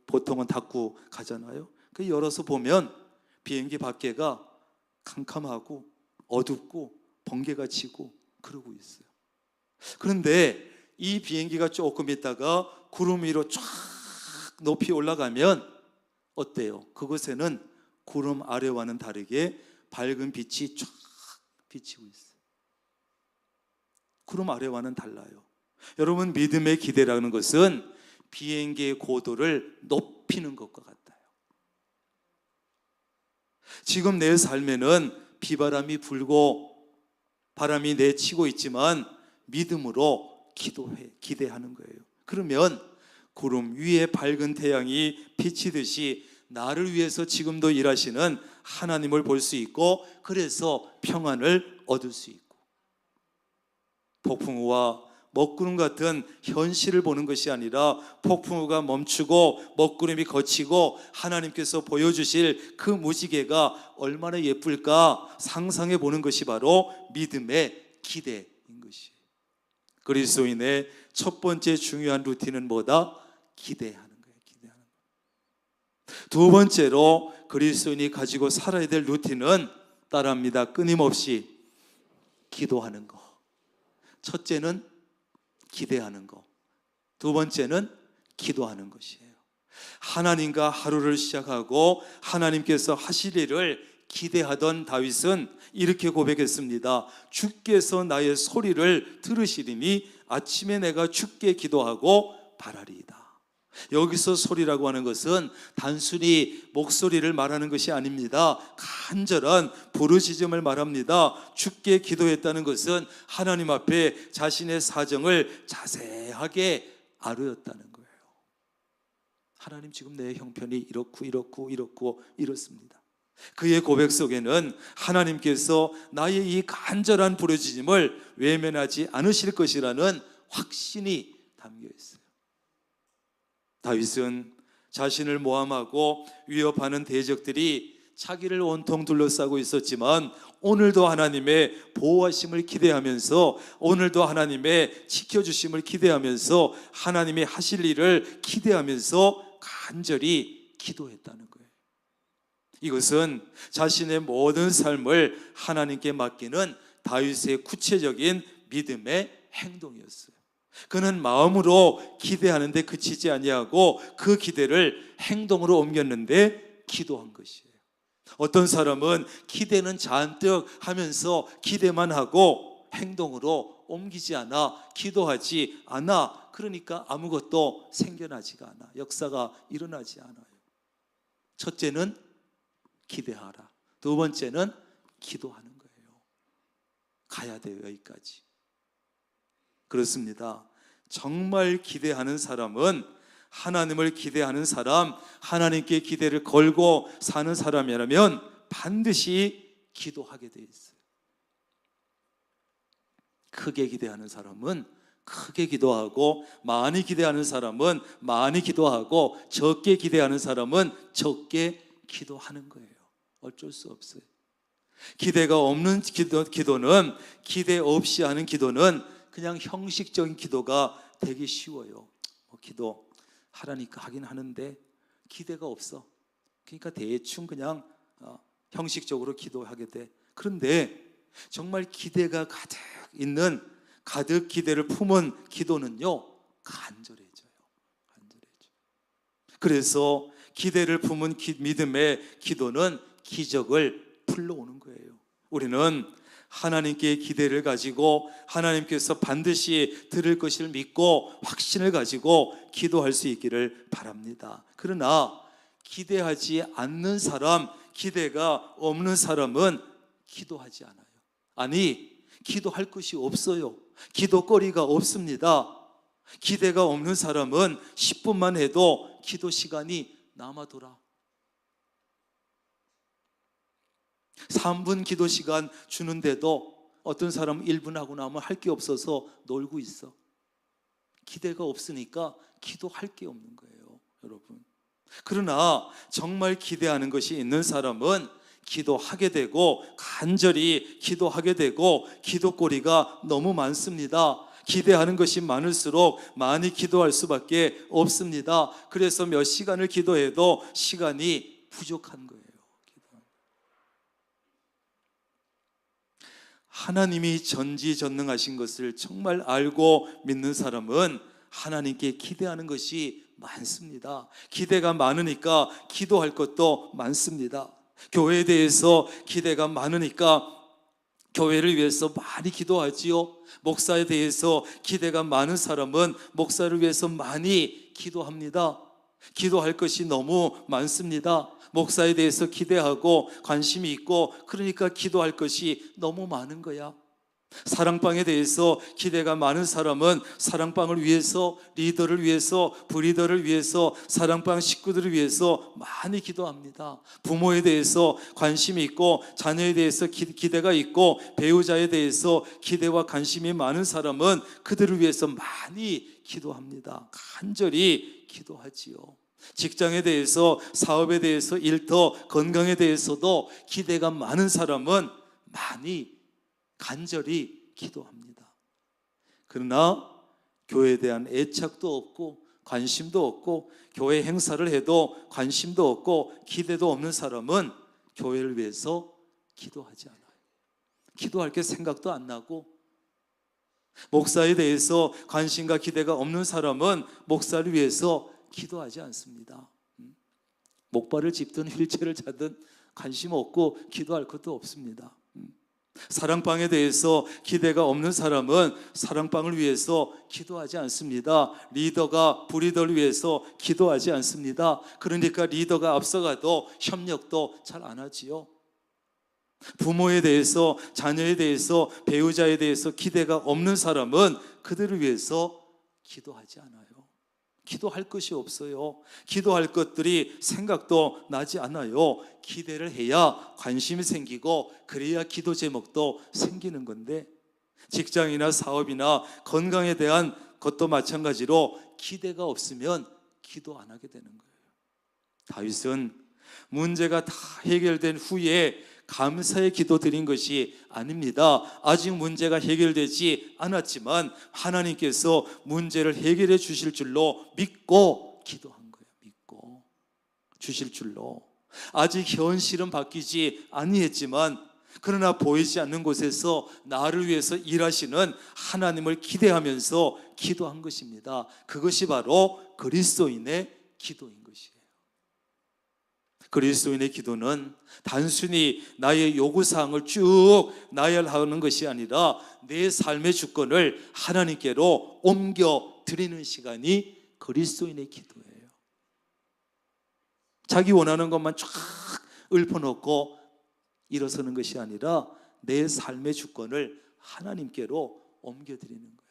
보통은 닫고 가잖아요. 그 열어서 보면 비행기 밖에가 캄캄하고 어둡고 번개가 치고 그러고 있어요. 그런데 이 비행기가 조금 있다가 구름 위로 쫙 높이 올라가면 어때요? 그곳에는 구름 아래와는 다르게 밝은 빛이 쫙 비치고 있어요. 구름 아래와는 달라요. 여러분, 믿음의 기대라는 것은 비행기의 고도를 높이는 것과 같아요. 지금 내 삶에는 비바람이 불고 바람이 내치고 있지만 믿음으로 기대하는 거예요. 그러면 구름 위에 밝은 태양이 비치듯이 나를 위해서 지금도 일하시는 하나님을 볼 수 있고, 그래서 평안을 얻을 수 있고, 폭풍우와 먹구름 같은 현실을 보는 것이 아니라 폭풍우가 멈추고 먹구름이 걷히고 하나님께서 보여주실 그 무지개가 얼마나 예쁠까 상상해 보는 것이 바로 믿음의 기대인 것이에요. 그리스도인의 첫 번째 중요한 루틴은 뭐다? 기대하는 거예요. 기대하는 거예요. 두 번째로 그리스도인이 가지고 살아야 될 루틴은 따라합니다. 끊임없이 기도하는 거. 첫째는 기대하는 거, 두 번째는 기도하는 것이에요. 하나님과 하루를 시작하고 하나님께서 하실 일을 기대하던 다윗은 이렇게 고백했습니다. 주께서 나의 소리를 들으시리니 아침에 내가 주께 기도하고 바라리이다. 여기서 소리라고 하는 것은 단순히 목소리를 말하는 것이 아닙니다. 간절한 부르짖음을 말합니다. 주께 기도했다는 것은 하나님 앞에 자신의 사정을 자세하게 아뢰었다는 거예요. 하나님, 지금 내 형편이 이렇고 이렇습니다. 그의 고백 속에는 하나님께서 나의 이 간절한 부르짖음을 외면하지 않으실 것이라는 확신이 담겨 있어요. 다윗은 자신을 모함하고 위협하는 대적들이 자기를 온통 둘러싸고 있었지만 오늘도 하나님의 보호하심을 기대하면서, 오늘도 하나님의 지켜주심을 기대하면서, 하나님이 하실 일을 기대하면서 간절히 기도했다는 거예요. 이것은 자신의 모든 삶을 하나님께 맡기는 다윗의 구체적인 믿음의 행동이었어요. 그는 마음으로 기대하는데 그치지 아니하고 그 기대를 행동으로 옮겼는데 기도한 것이에요. 어떤 사람은 기대는 잔뜩 하면서 기대만 하고 행동으로 옮기지 않아, 기도하지 않아. 그러니까 아무것도 생겨나지가 않아, 역사가 일어나지 않아요. 첫째는 기대하라, 두 번째는 기도하는 거예요. 가야 돼요, 여기까지. 그렇습니다. 정말 기대하는 사람은, 하나님을 기대하는 사람, 하나님께 기대를 걸고 사는 사람이라면 반드시 기도하게 돼 있어요. 크게 기대하는 사람은 크게 기도하고, 많이 기대하는 사람은 많이 기도하고, 적게 기대하는 사람은 적게 기도하는 거예요. 어쩔 수 없어요. 기대가 없는 기도는, 기대 없이 하는 기도는 그냥 형식적인 기도가 되기 쉬워요. 기도 하라니까 하긴 하는데 기대가 없어. 그러니까 대충 그냥 형식적으로 기도하게 돼. 그런데 정말 기대가 가득 기대를 품은 기도는요, 간절해져요. 그래서 기대를 품은 믿음의 기도는 기적을 불러오는 거예요. 우리는 하나님께 기대를 가지고 하나님께서 반드시 들을 것을 믿고 확신을 가지고 기도할 수 있기를 바랍니다. 그러나 기대하지 않는 사람, 기대가 없는 사람은 기도하지 않아요. 아니, 기도할 것이 없어요. 기도거리가 없습니다. 기대가 없는 사람은 10분만 해도 기도 시간이 남아돌아. 3분 기도 시간 주는데도 어떤 사람은 1분 하고 나면 할 게 없어서 놀고 있어. 기대가 없으니까 기도할 게 없는 거예요, 여러분. 그러나 정말 기대하는 것이 있는 사람은 기도하게 되고 간절히 기도하게 되고 기도거리가 너무 많습니다. 기대하는 것이 많을수록 많이 기도할 수밖에 없습니다. 그래서 몇 시간을 기도해도 시간이 부족한 거예요. 하나님이 전지전능하신 것을 정말 알고 믿는 사람은 하나님께 기대하는 것이 많습니다. 기대가 많으니까 기도할 것도 많습니다. 교회에 대해서 기대가 많으니까 교회를 위해서 많이 기도하지요. 목사에 대해서 기대가 많은 사람은 목사를 위해서 많이 기도합니다. 기도할 것이 너무 많습니다. 목사에 대해서 기대하고 관심이 있고 그러니까 기도할 것이 너무 많은 거야. 사랑방에 대해서 기대가 많은 사람은 사랑방을 위해서, 리더를 위해서, 브리더를 위해서, 사랑방 식구들을 위해서 많이 기도합니다. 부모에 대해서 관심이 있고 자녀에 대해서 기대가 있고 배우자에 대해서 기대와 관심이 많은 사람은 그들을 위해서 많이 기도합니다. 간절히 기도하지요. 직장에 대해서, 사업에 대해서, 일터, 건강에 대해서도 기대가 많은 사람은 많이 간절히 기도합니다. 그러나 교회에 대한 애착도 없고 관심도 없고 교회 행사를 해도 관심도 없고 기대도 없는 사람은 교회를 위해서 기도하지 않아요. 기도할 게 생각도 안 나고 목사에 대해서 관심과 기대가 없는 사람은 목사를 위해서 기도하지 않습니다. 목발을 짚든 휠체어를 차든 관심 없고 기도할 것도 없습니다. 사랑방에 대해서 기대가 없는 사람은 사랑방을 위해서 기도하지 않습니다. 리더가 브리더를 위해서 기도하지 않습니다. 그러니까 리더가 앞서가도 협력도 잘 안 하지요. 부모에 대해서, 자녀에 대해서, 배우자에 대해서 기대가 없는 사람은 그들을 위해서 기도하지 않아요. 기도할 것이 없어요. 기도할 것들이 생각도 나지 않아요. 기대를 해야 관심이 생기고 그래야 기도 제목도 생기는 건데 직장이나 사업이나 건강에 대한 것도 마찬가지로 기대가 없으면 기도 안 하게 되는 거예요. 다윗은 문제가 다 해결된 후에 감사의 기도 드린 것이 아닙니다. 아직 문제가 해결되지 않았지만 하나님께서 문제를 해결해 주실 줄로 믿고 기도한 거예요. 믿고 주실 줄로. 아직 현실은 바뀌지 아니했지만 그러나 보이지 않는 곳에서 나를 위해서 일하시는 하나님을 기대하면서 기도한 것입니다. 그것이 바로 그리스도인의 기도인 것이에요. 그리스도인의 기도는 단순히 나의 요구사항을 쭉 나열하는 것이 아니라 내 삶의 주권을 하나님께로 옮겨 드리는 시간이 그리스도인의 기도예요. 자기 원하는 것만 쫙 읊어놓고 일어서는 것이 아니라 내 삶의 주권을 하나님께로 옮겨 드리는 거예요.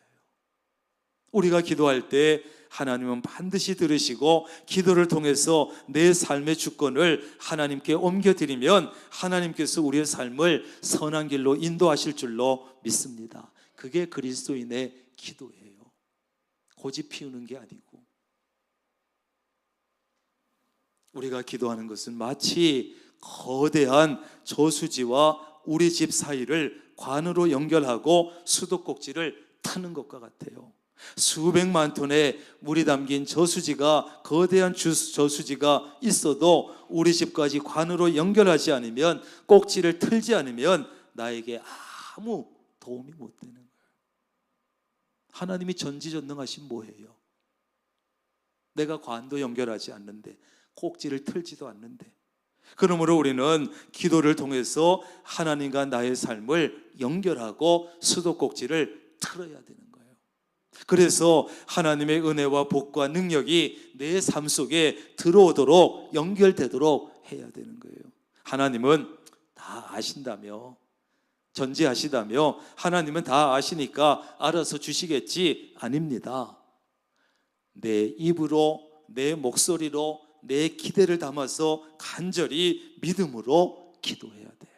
우리가 기도할 때 하나님은 반드시 들으시고 기도를 통해서 내 삶의 주권을 하나님께 옮겨드리면 하나님께서 우리의 삶을 선한 길로 인도하실 줄로 믿습니다. 그게 그리스도인의 기도예요. 고집 피우는 게 아니고. 우리가 기도하는 것은 마치 거대한 저수지와 우리 집 사이를 관으로 연결하고 수도꼭지를 타는 것과 같아요. 수백만 톤의 물이 담긴 저수지가, 거대한 저수지가 있어도 우리 집까지 관으로 연결하지 않으면, 꼭지를 틀지 않으면 나에게 아무 도움이 못 되는 거예요. 하나님이 전지전능하신 뭐예요? 내가 관도 연결하지 않는데, 꼭지를 틀지도 않는데. 그러므로 우리는 기도를 통해서 하나님과 나의 삶을 연결하고 수도꼭지를 틀어야 되는 거예요. 그래서 하나님의 은혜와 복과 능력이 내 삶 속에 들어오도록, 연결되도록 해야 되는 거예요. 하나님은 다 아신다며, 전지하시다며, 하나님은 다 아시니까 알아서 주시겠지. 아닙니다. 내 입으로, 내 목소리로, 내 기대를 담아서 간절히 믿음으로 기도해야 돼요.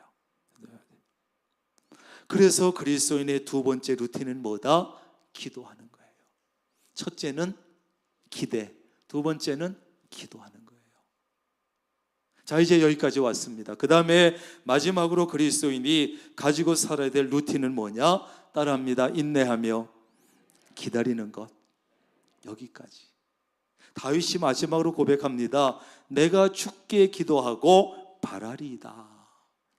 그래서 그리스도인의 두 번째 루틴은 뭐다? 기도하는 거예요. 첫째는 기대, 두 번째는 기도하는 거예요. 자, 이제 여기까지 왔습니다. 그 다음에 마지막으로 그리스도인이 가지고 살아야 될 루틴은 뭐냐? 따라합니다. 인내하며 기다리는 것. 여기까지. 다윗이 마지막으로 고백합니다. 내가 주께 기도하고 바라리이다.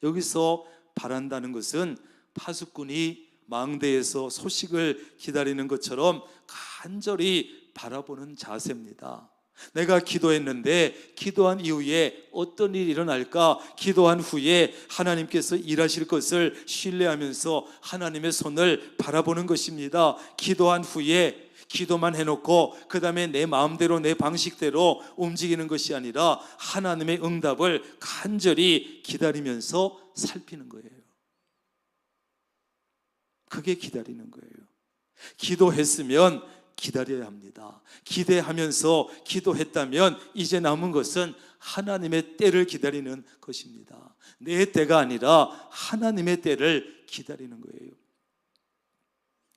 여기서 바란다는 것은 파수꾼이 망대에서 소식을 기다리는 것처럼 간절히 바라보는 자세입니다. 내가 기도했는데 기도한 이후에 어떤 일이 일어날까? 기도한 후에 하나님께서 일하실 것을 신뢰하면서 하나님의 손을 바라보는 것입니다. 기도한 후에 기도만 해놓고 그 다음에 내 마음대로, 내 방식대로 움직이는 것이 아니라 하나님의 응답을 간절히 기다리면서 살피는 거예요. 그게 기다리는 거예요. 기도했으면 기다려야 합니다. 기대하면서 기도했다면 이제 남은 것은 하나님의 때를 기다리는 것입니다. 내 때가 아니라 하나님의 때를 기다리는 거예요.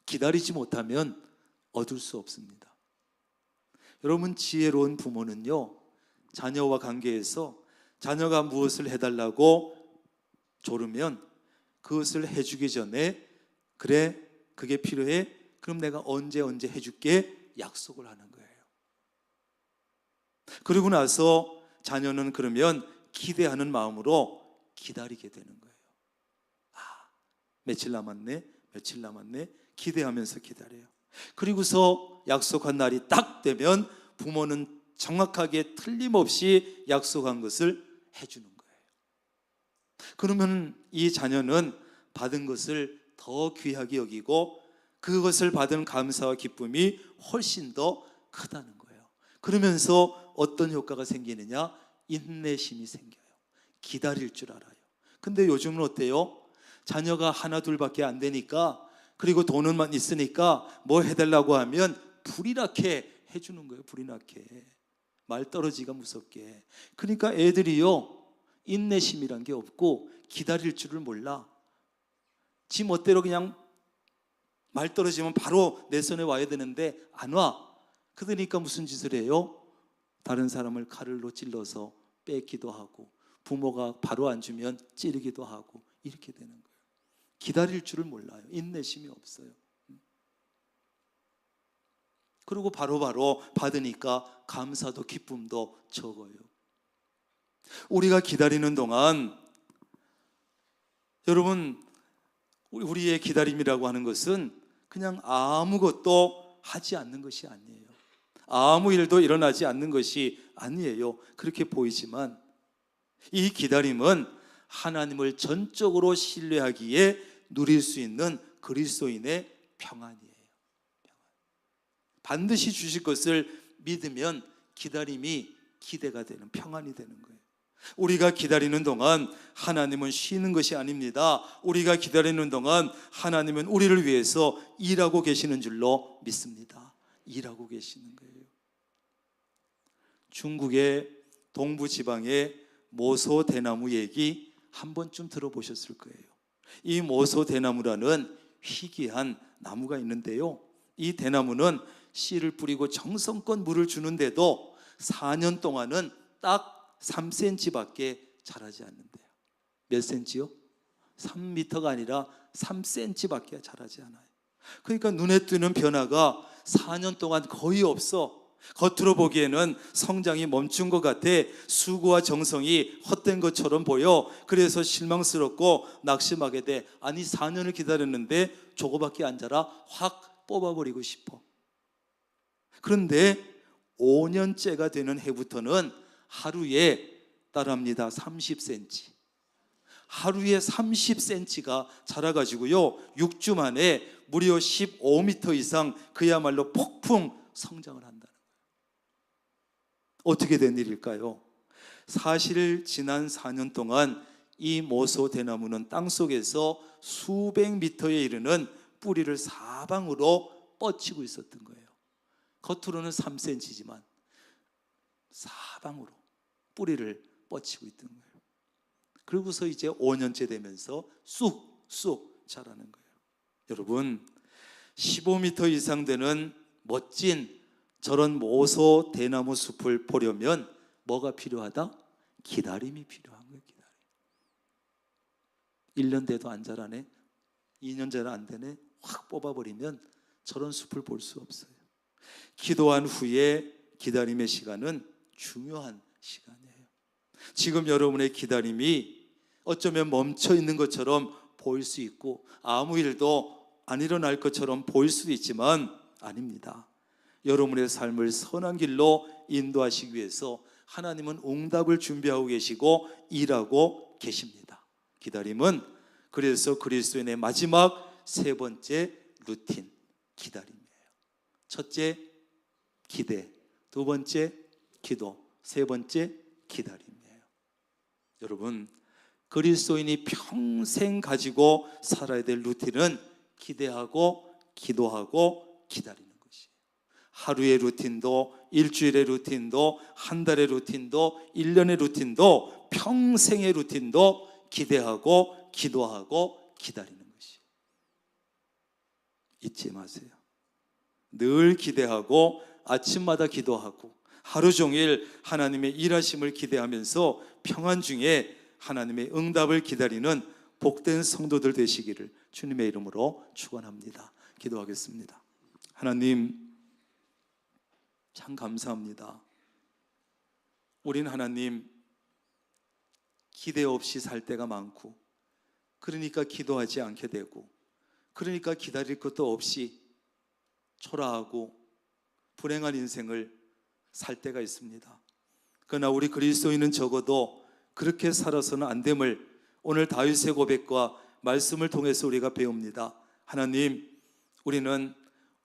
기다리지 못하면 얻을 수 없습니다. 여러분, 지혜로운 부모는요, 자녀와 관계에서 자녀가 무엇을 해달라고 조르면 그것을 해주기 전에, 그래, 그게 필요해? 그럼 내가 언제 해줄게? 약속을 하는 거예요. 그러고 나서 자녀는 그러면 기대하는 마음으로 기다리게 되는 거예요. 며칠 남았네, 며칠 남았네, 기대하면서 기다려요. 그리고서 약속한 날이 딱 되면 부모는 정확하게 틀림없이 약속한 것을 해주는 거예요. 그러면 이 자녀는 받은 것을 더 귀하게 여기고 그것을 받은 감사와 기쁨이 훨씬 더 크다는 거예요. 그러면서 어떤 효과가 생기느냐? 인내심이 생겨요. 기다릴 줄 알아요. 근데 요즘은 어때요? 자녀가 하나 둘밖에 안 되니까, 그리고 돈은 있으니까 뭐 해달라고 하면 불이 나게 해주는 거예요. 불이 나게, 말 떨어지기가 무섭게. 그러니까 애들이요, 인내심이란 게 없고 기다릴 줄을 몰라. 지 멋대로 그냥 말 떨어지면 바로 내 손에 와야 되는데 안 와. 그러니까 무슨 짓을 해요? 다른 사람을 칼로 찔러서 뺏기도 하고, 부모가 바로 안 주면 찌르기도 하고, 이렇게 되는 거예요. 기다릴 줄을 몰라요. 인내심이 없어요. 그리고 바로바로 받으니까 감사도 기쁨도 적어요. 우리가 기다리는 동안, 여러분, 우리의 기다림이라고 하는 것은 그냥 아무것도 하지 않는 것이 아니에요. 아무 일도 일어나지 않는 것이 아니에요. 그렇게 보이지만 이 기다림은 하나님을 전적으로 신뢰하기에 누릴 수 있는 그리스도인의 평안이에요. 반드시 주실 것을 믿으면 기다림이 기대가 되는, 평안이 되는 거예요. 우리가 기다리는 동안 하나님은 쉬는 것이 아닙니다. 우리가 기다리는 동안 하나님은 우리를 위해서 일하고 계시는 줄로 믿습니다. 일하고 계시는 거예요. 중국의 동부 지방의 모소 대나무 얘기 한 번쯤 들어보셨을 거예요. 이 모소 대나무라는 희귀한 나무가 있는데요, 이 대나무는 씨를 뿌리고 정성껏 물을 주는데도 4년 동안은 딱 3cm밖에 자라지 않는데요. 몇 cm요? 3m가 아니라 3cm밖에 자라지 않아요. 그러니까 눈에 띄는 변화가 4년 동안 거의 없어. 겉으로 보기에는 성장이 멈춘 것 같아. 수고와 정성이 헛된 것처럼 보여. 그래서 실망스럽고 낙심하게 돼. 아니 4년을 기다렸는데 저거밖에 안 자라? 확 뽑아버리고 싶어. 그런데 5년째가 되는 해부터는 하루에, 따라합니다, 30cm, 하루에 30cm가 자라가지고요 6주 만에 무려 15m 이상 그야말로 폭풍 성장을 한다는 거예요. 어떻게 된 일일까요? 사실 지난 4년 동안 이 모소 대나무는 땅속에서 수백 미터에 이르는 뿌리를 사방으로 뻗치고 있었던 거예요. 겉으로는 3cm지만 사방으로 뿌리를 뻗치고 있던 거예요. 그러고서 이제 5년째 되면서 쑥쑥 자라는 거예요. 여러분, 15m 이상 되는 멋진 저런 모소 대나무 숲을 보려면 뭐가 필요하다? 기다림이 필요한 거예요. 기다림. 1년 돼도 안 자라네, 2년 자라 안 되네, 확 뽑아버리면 저런 숲을 볼 수 없어요. 기도한 후에 기다림의 시간은 중요한 시간이에요. 지금 여러분의 기다림이 어쩌면 멈춰 있는 것처럼 보일 수 있고 아무 일도 안 일어날 것처럼 보일 수도 있지만 아닙니다. 여러분의 삶을 선한 길로 인도하시기 위해서 하나님은 응답을 준비하고 계시고 일하고 계십니다. 기다림은 그래서 그리스도인의 마지막 세 번째 루틴, 기다림이에요. 첫째, 기대. 두 번째, 기도. 세 번째, 기다림이에요. 여러분, 그리스도인이 평생 가지고 살아야 될 루틴은 기대하고 기도하고 기다리는 것이에요. 하루의 루틴도, 일주일의 루틴도, 한 달의 루틴도, 1년의 루틴도, 평생의 루틴도 기대하고 기도하고 기다리는 것이에요. 잊지 마세요. 늘 기대하고 아침마다 기도하고 하루 종일 하나님의 일하심을 기대하면서 평안 중에 하나님의 응답을 기다리는 복된 성도들 되시기를 주님의 이름으로 축원합니다. 기도하겠습니다. 하나님, 참 감사합니다. 우린 하나님 기대 없이 살 때가 많고, 그러니까 기도하지 않게 되고, 그러니까 기다릴 것도 없이 초라하고 불행한 인생을 살 때가 있습니다. 그러나 우리 그리스도인은 적어도 그렇게 살아서는 안 됨을 오늘 다윗의 고백과 말씀을 통해서 우리가 배웁니다. 하나님, 우리는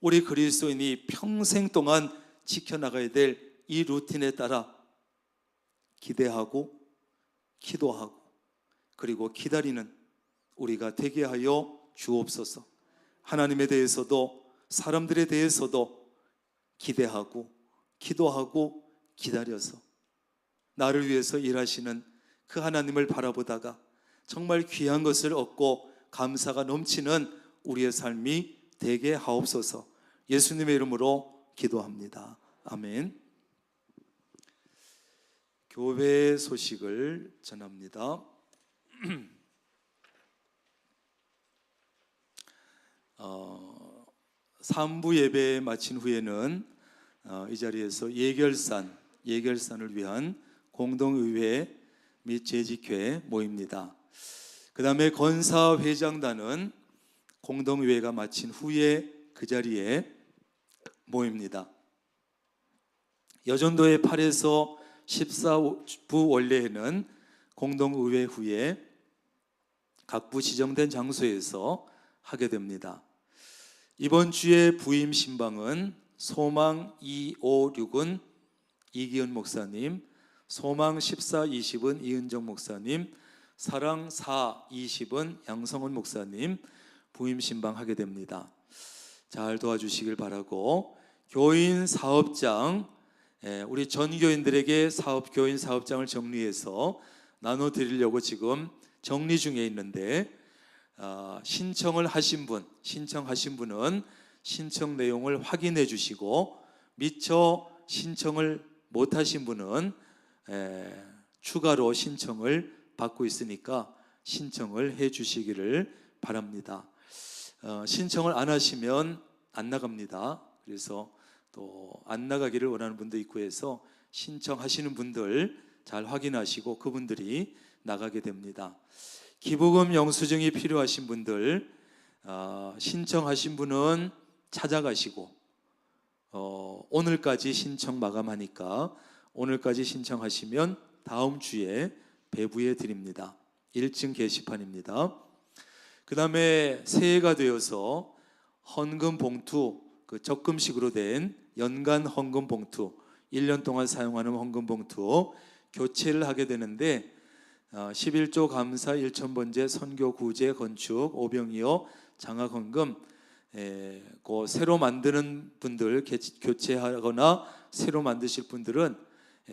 우리 그리스도인이 평생 동안 지켜나가야 될 이 루틴에 따라 기대하고 기도하고 그리고 기다리는 우리가 되게 하여 주옵소서. 하나님에 대해서도 사람들에 대해서도 기대하고 기도하고 기다려서 나를 위해서 일하시는 그 하나님을 바라보다가 정말 귀한 것을 얻고 감사가 넘치는 우리의 삶이 되게 하옵소서. 예수님의 이름으로 기도합니다. 아멘. 교회 소식을 전합니다. 3부 예배 마친 후에는 이 자리에서 예결산을 위한 공동의회 및 재직회 모입니다. 그 다음에 건사회장단은 공동의회가 마친 후에 그 자리에 모입니다. 여전도의 8에서 14부 원래에는 공동의회 후에 각부 지정된 장소에서 하게 됩니다. 이번 주에 부임 신방은 소망 256은 이기은 목사님, 소망 1420은 이은정 목사님, 사랑 420은 양성훈 목사님 부임 신방 하게 됩니다. 잘 도와주시길 바라고, 교인 사업장, 우리 전 교인들에게 교인 사업장을 정리해서 나눠드리려고 지금 정리 중에 있는데, 신청하신 분은 신청 내용을 확인해 주시고, 미처 신청을 못하신 분은 추가로 신청을 받고 있으니까 신청을 해 주시기를 바랍니다. 신청을 안 하시면 안 나갑니다. 그래서 또 안 나가기를 원하는 분도 있고 해서 신청하시는 분들 잘 확인하시고 그분들이 나가게 됩니다. 기부금 영수증이 필요하신 분들, 신청하신 분은 찾아가시고 오늘까지 신청 마감하니까 오늘까지 신청하시면 다음 주에 배부해 드립니다. 1층 게시판입니다. 그 다음에 새해가 되어서 헌금 봉투, 그 적금식으로 된 연간 헌금 봉투, 1년 동안 사용하는 헌금 봉투 교체를 하게 되는데 11조 감사 1,000번째 선교 구제 건축 오병이어 장학 헌금 그 새로 만드는 분들, 교체하거나 새로 만드실 분들은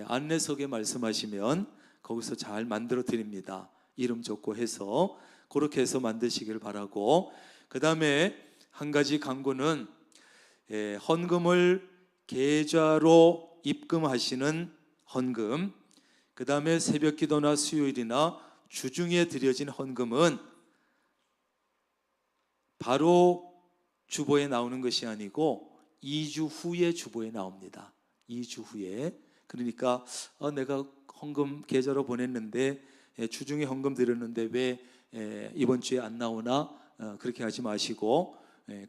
안내석에 말씀하시면 거기서 잘 만들어 드립니다. 이름 적고 해서 그렇게 해서 만드시길 바라고, 그 다음에 한 가지 광고는 헌금을 계좌로 입금하시는 헌금, 그 다음에 새벽기도나 수요일이나 주중에 드려진 헌금은 바로 주보에 나오는 것이 아니고 2주 후에 주보에 나옵니다. 2주 후에. 그러니까 내가 헌금 계좌로 보냈는데 주중에 헌금 드렸는데 왜 이번 주에 안 나오나, 그렇게 하지 마시고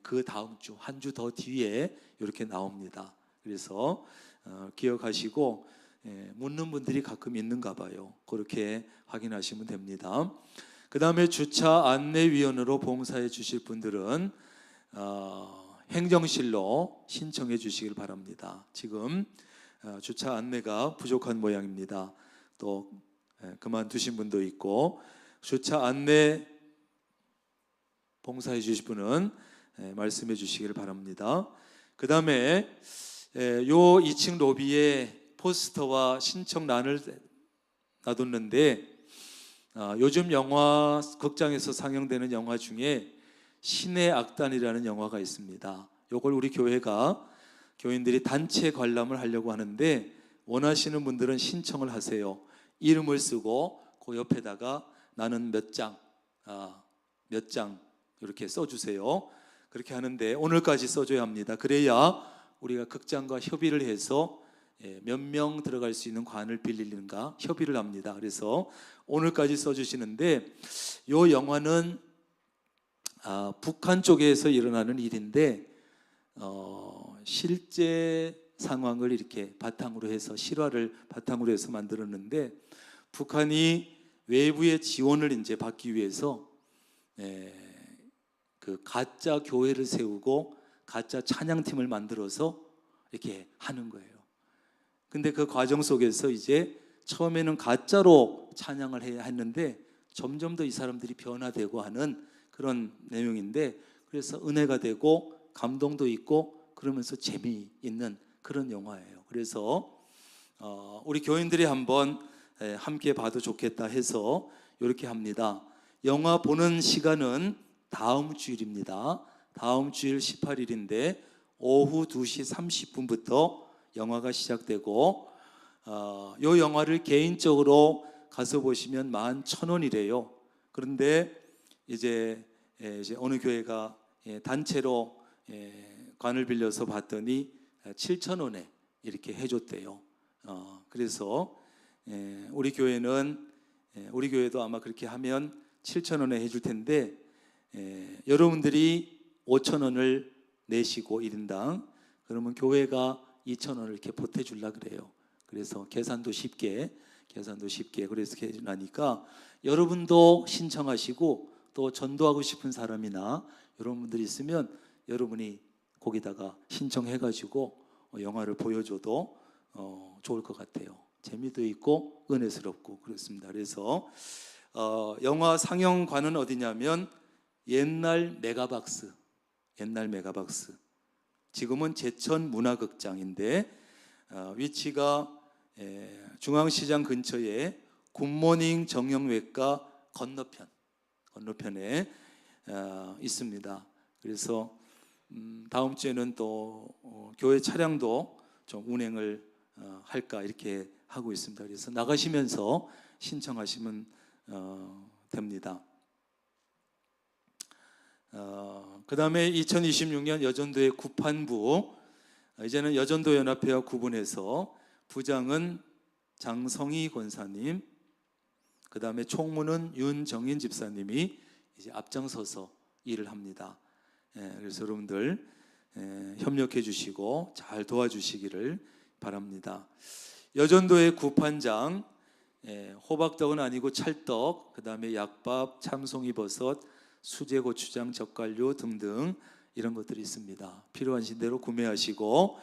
그 다음 주, 한 주 더 뒤에 이렇게 나옵니다. 그래서 기억하시고, 묻는 분들이 가끔 있는가 봐요. 그렇게 확인하시면 됩니다. 그 다음에 주차 안내위원으로 봉사해 주실 분들은 행정실로 신청해 주시길 바랍니다. 지금 주차 안내가 부족한 모양입니다. 또 그만두신 분도 있고, 주차 안내 봉사해 주실 분은 말씀해 주시길 바랍니다. 그 다음에 요 2층 로비에 포스터와 신청란을 놔뒀는데 요즘 영화 극장에서 상영되는 영화 중에 신의 악단이라는 영화가 있습니다. 요걸 우리 교회가 교인들이 단체 관람을 하려고 하는데 원하시는 분들은 신청을 하세요. 이름을 쓰고 그 옆에다가 나는 몇 장 이렇게 써주세요. 그렇게 하는데 오늘까지 써줘야 합니다. 그래야 우리가 극장과 협의를 해서 몇 명 들어갈 수 있는 관을 빌리는가 협의를 합니다. 그래서 오늘까지 써주시는데, 이 영화는 북한 쪽에서 일어나는 일인데 실제 상황을 이렇게 바탕으로 해서, 실화를 바탕으로 해서 만들었는데, 북한이 외부의 지원을 이제 받기 위해서 그 가짜 교회를 세우고 가짜 찬양팀을 만들어서 이렇게 하는 거예요. 근데 그 과정 속에서 이제 처음에는 가짜로 찬양을 해야 했는데 점점 더 이 사람들이 변화되고 하는 그런 내용인데, 그래서 은혜가 되고 감동도 있고 그러면서 재미있는 그런 영화예요. 그래서 우리 교인들이 한번 함께 봐도 좋겠다 해서 이렇게 합니다. 영화 보는 시간은 다음 주일입니다. 다음 주일 18일인데 오후 2시 30분부터 영화가 시작되고, 이 영화를 개인적으로 가서 보시면 11,000원이래요. 그런데 이제 어느 교회가 단체로 관을 빌려서 봤더니 7,000원에 이렇게 해줬대요. 그래서 우리 교회도 아마 그렇게 하면 7,000원에 해줄 텐데, 여러분들이 5,000원을 내시고 1인당, 그러면 교회가 2,000원을 이렇게 보태주려 그래요. 그래서 계산도 쉽게 그래서 해주니까 여러분도 신청하시고, 또 전도하고 싶은 사람이나 여러분들이 있으면 여러분이 거기다가 신청해가지고 영화를 보여줘도 좋을 것 같아요. 재미도 있고 은혜스럽고 그렇습니다. 그래서 영화 상영관은 어디냐면 옛날 메가박스, 지금은 제천 문화극장인데 위치가 중앙시장 근처에 굿모닝 정형외과 건너편에 있습니다. 그래서 다음 주에는 또 교회 차량도 좀 운행을 할까 이렇게 하고 있습니다. 그래서 나가시면서 신청하시면 됩니다. 그 다음에 2026년 여전도의 구판부, 이제는 여전도 연합회와 구분해서 부장은 장성희 권사님, 그 다음에 총무는 윤정인 집사님이 이제 앞장서서 일을 합니다. 그래서 여러분들 협력해 주시고 잘 도와주시기를 바랍니다. 여전도의 구판장, 호박떡은 아니고 찰떡, 그 다음에 약밥, 참송이버섯, 수제 고추장, 젓갈류 등등 이런 것들이 있습니다. 필요하신 대로 구매하시고,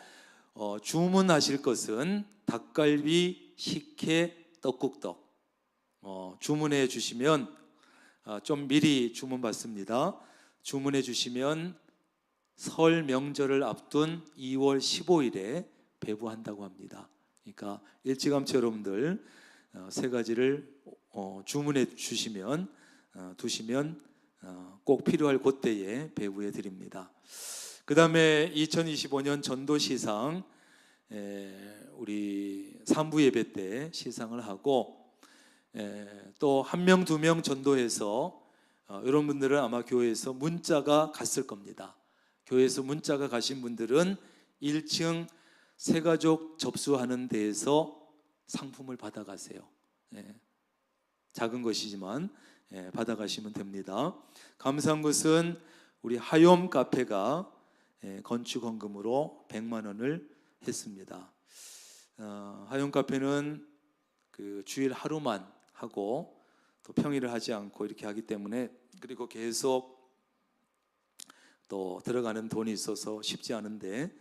주문하실 것은 닭갈비, 식혜, 떡국떡 주문해 주시면 좀 미리 주문 받습니다. 주문해 주시면 설 명절을 앞둔 2월 15일에 배부한다고 합니다. 그러니까 일찌감치 여러분들 세 가지를 주문해 주시면 두시면 꼭 필요할 그때에 배부해 드립니다. 그 다음에 2025년 전도 시상, 우리 3부 예배 때 시상을 하고, 또 1명 2명 전도해서 여러분들은 아마 교회에서 문자가 갔을 겁니다. 교회에서 문자가 가신 분들은 1층 새가족 접수하는 데에서 상품을 받아가세요. 작은 것이지만 받아가시면 됩니다. 감사한 것은 우리 하욤 카페가 건축 헌금으로 100만 원을 했습니다. 하욤 카페는 그 주일 하루만 하고 또 평일을 하지 않고 이렇게 하기 때문에, 그리고 계속 또 들어가는 돈이 있어서 쉽지 않은데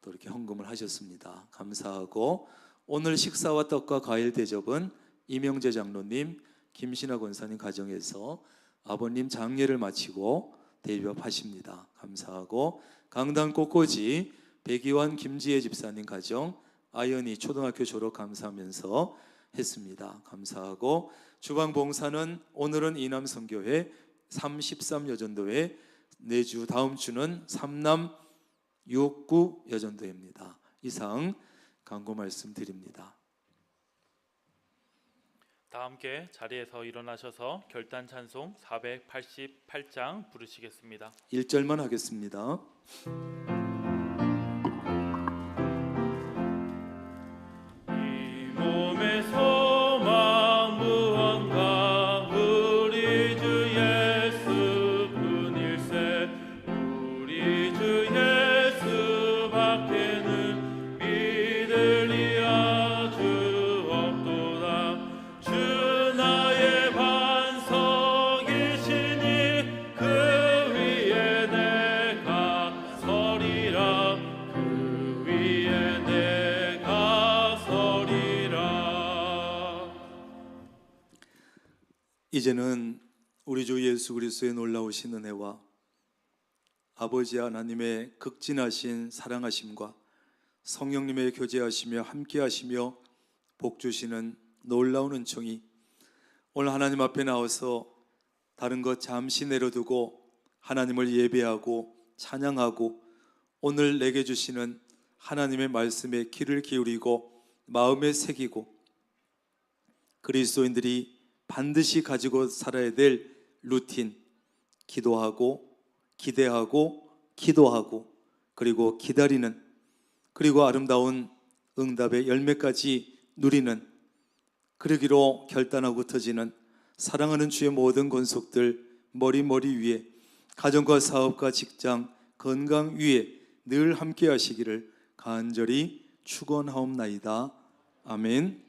또 이렇게 헌금을 하셨습니다. 감사하고, 오늘 식사와 떡과 과일 대접은 이명재 장로님, 김신아 권사님 가정에서 아버님 장례를 마치고 대접하십니다. 감사하고, 강당 꽃꽂이 백이완 김지혜 집사님 가정 아연이 초등학교 졸업 감사하면서 했습니다. 감사하고, 주방 봉사는 오늘은 이남 선교회 33 여전도회, 내주 다음 주는 3남 6구 여전도회입니다. 이상 강고 말씀드립니다. 다 함께 자리에서 일어나셔서 결단 찬송 488장 부르시겠습니다. 1절만 하겠습니다. 이 몸의 소망 무언가 우리 주 예수 분일세, 우리 주 예수 밖에는 믿을 이 아주 없도다. 주 나의 반석이시니 그 위에 내가 서리라, 그 위에 내가 서리라. 이제는 우리 주 예수 그리스도의 놀라우신 은혜와 아버지 하나님의 극진하신 사랑하심과 성령님의 교제하시며 함께하시며 복주시는 놀라운 은총이 오늘 하나님 앞에 나와서 다른 것 잠시 내려두고 하나님을 예배하고 찬양하고 오늘 내게 주시는 하나님의 말씀에 귀를 기울이고 마음에 새기고 그리스도인들이 반드시 가지고 살아야 될 루틴, 기도하고 기대하고 기도하고 그리고 기다리는, 그리고 아름다운 응답의 열매까지 누리는, 그러기로 결단하고 터지는 사랑하는 주의 모든 권속들 머리 위에, 가정과 사업과 직장, 건강 위에 늘 함께 하시기를 간절히 축원하옵나이다. 아멘.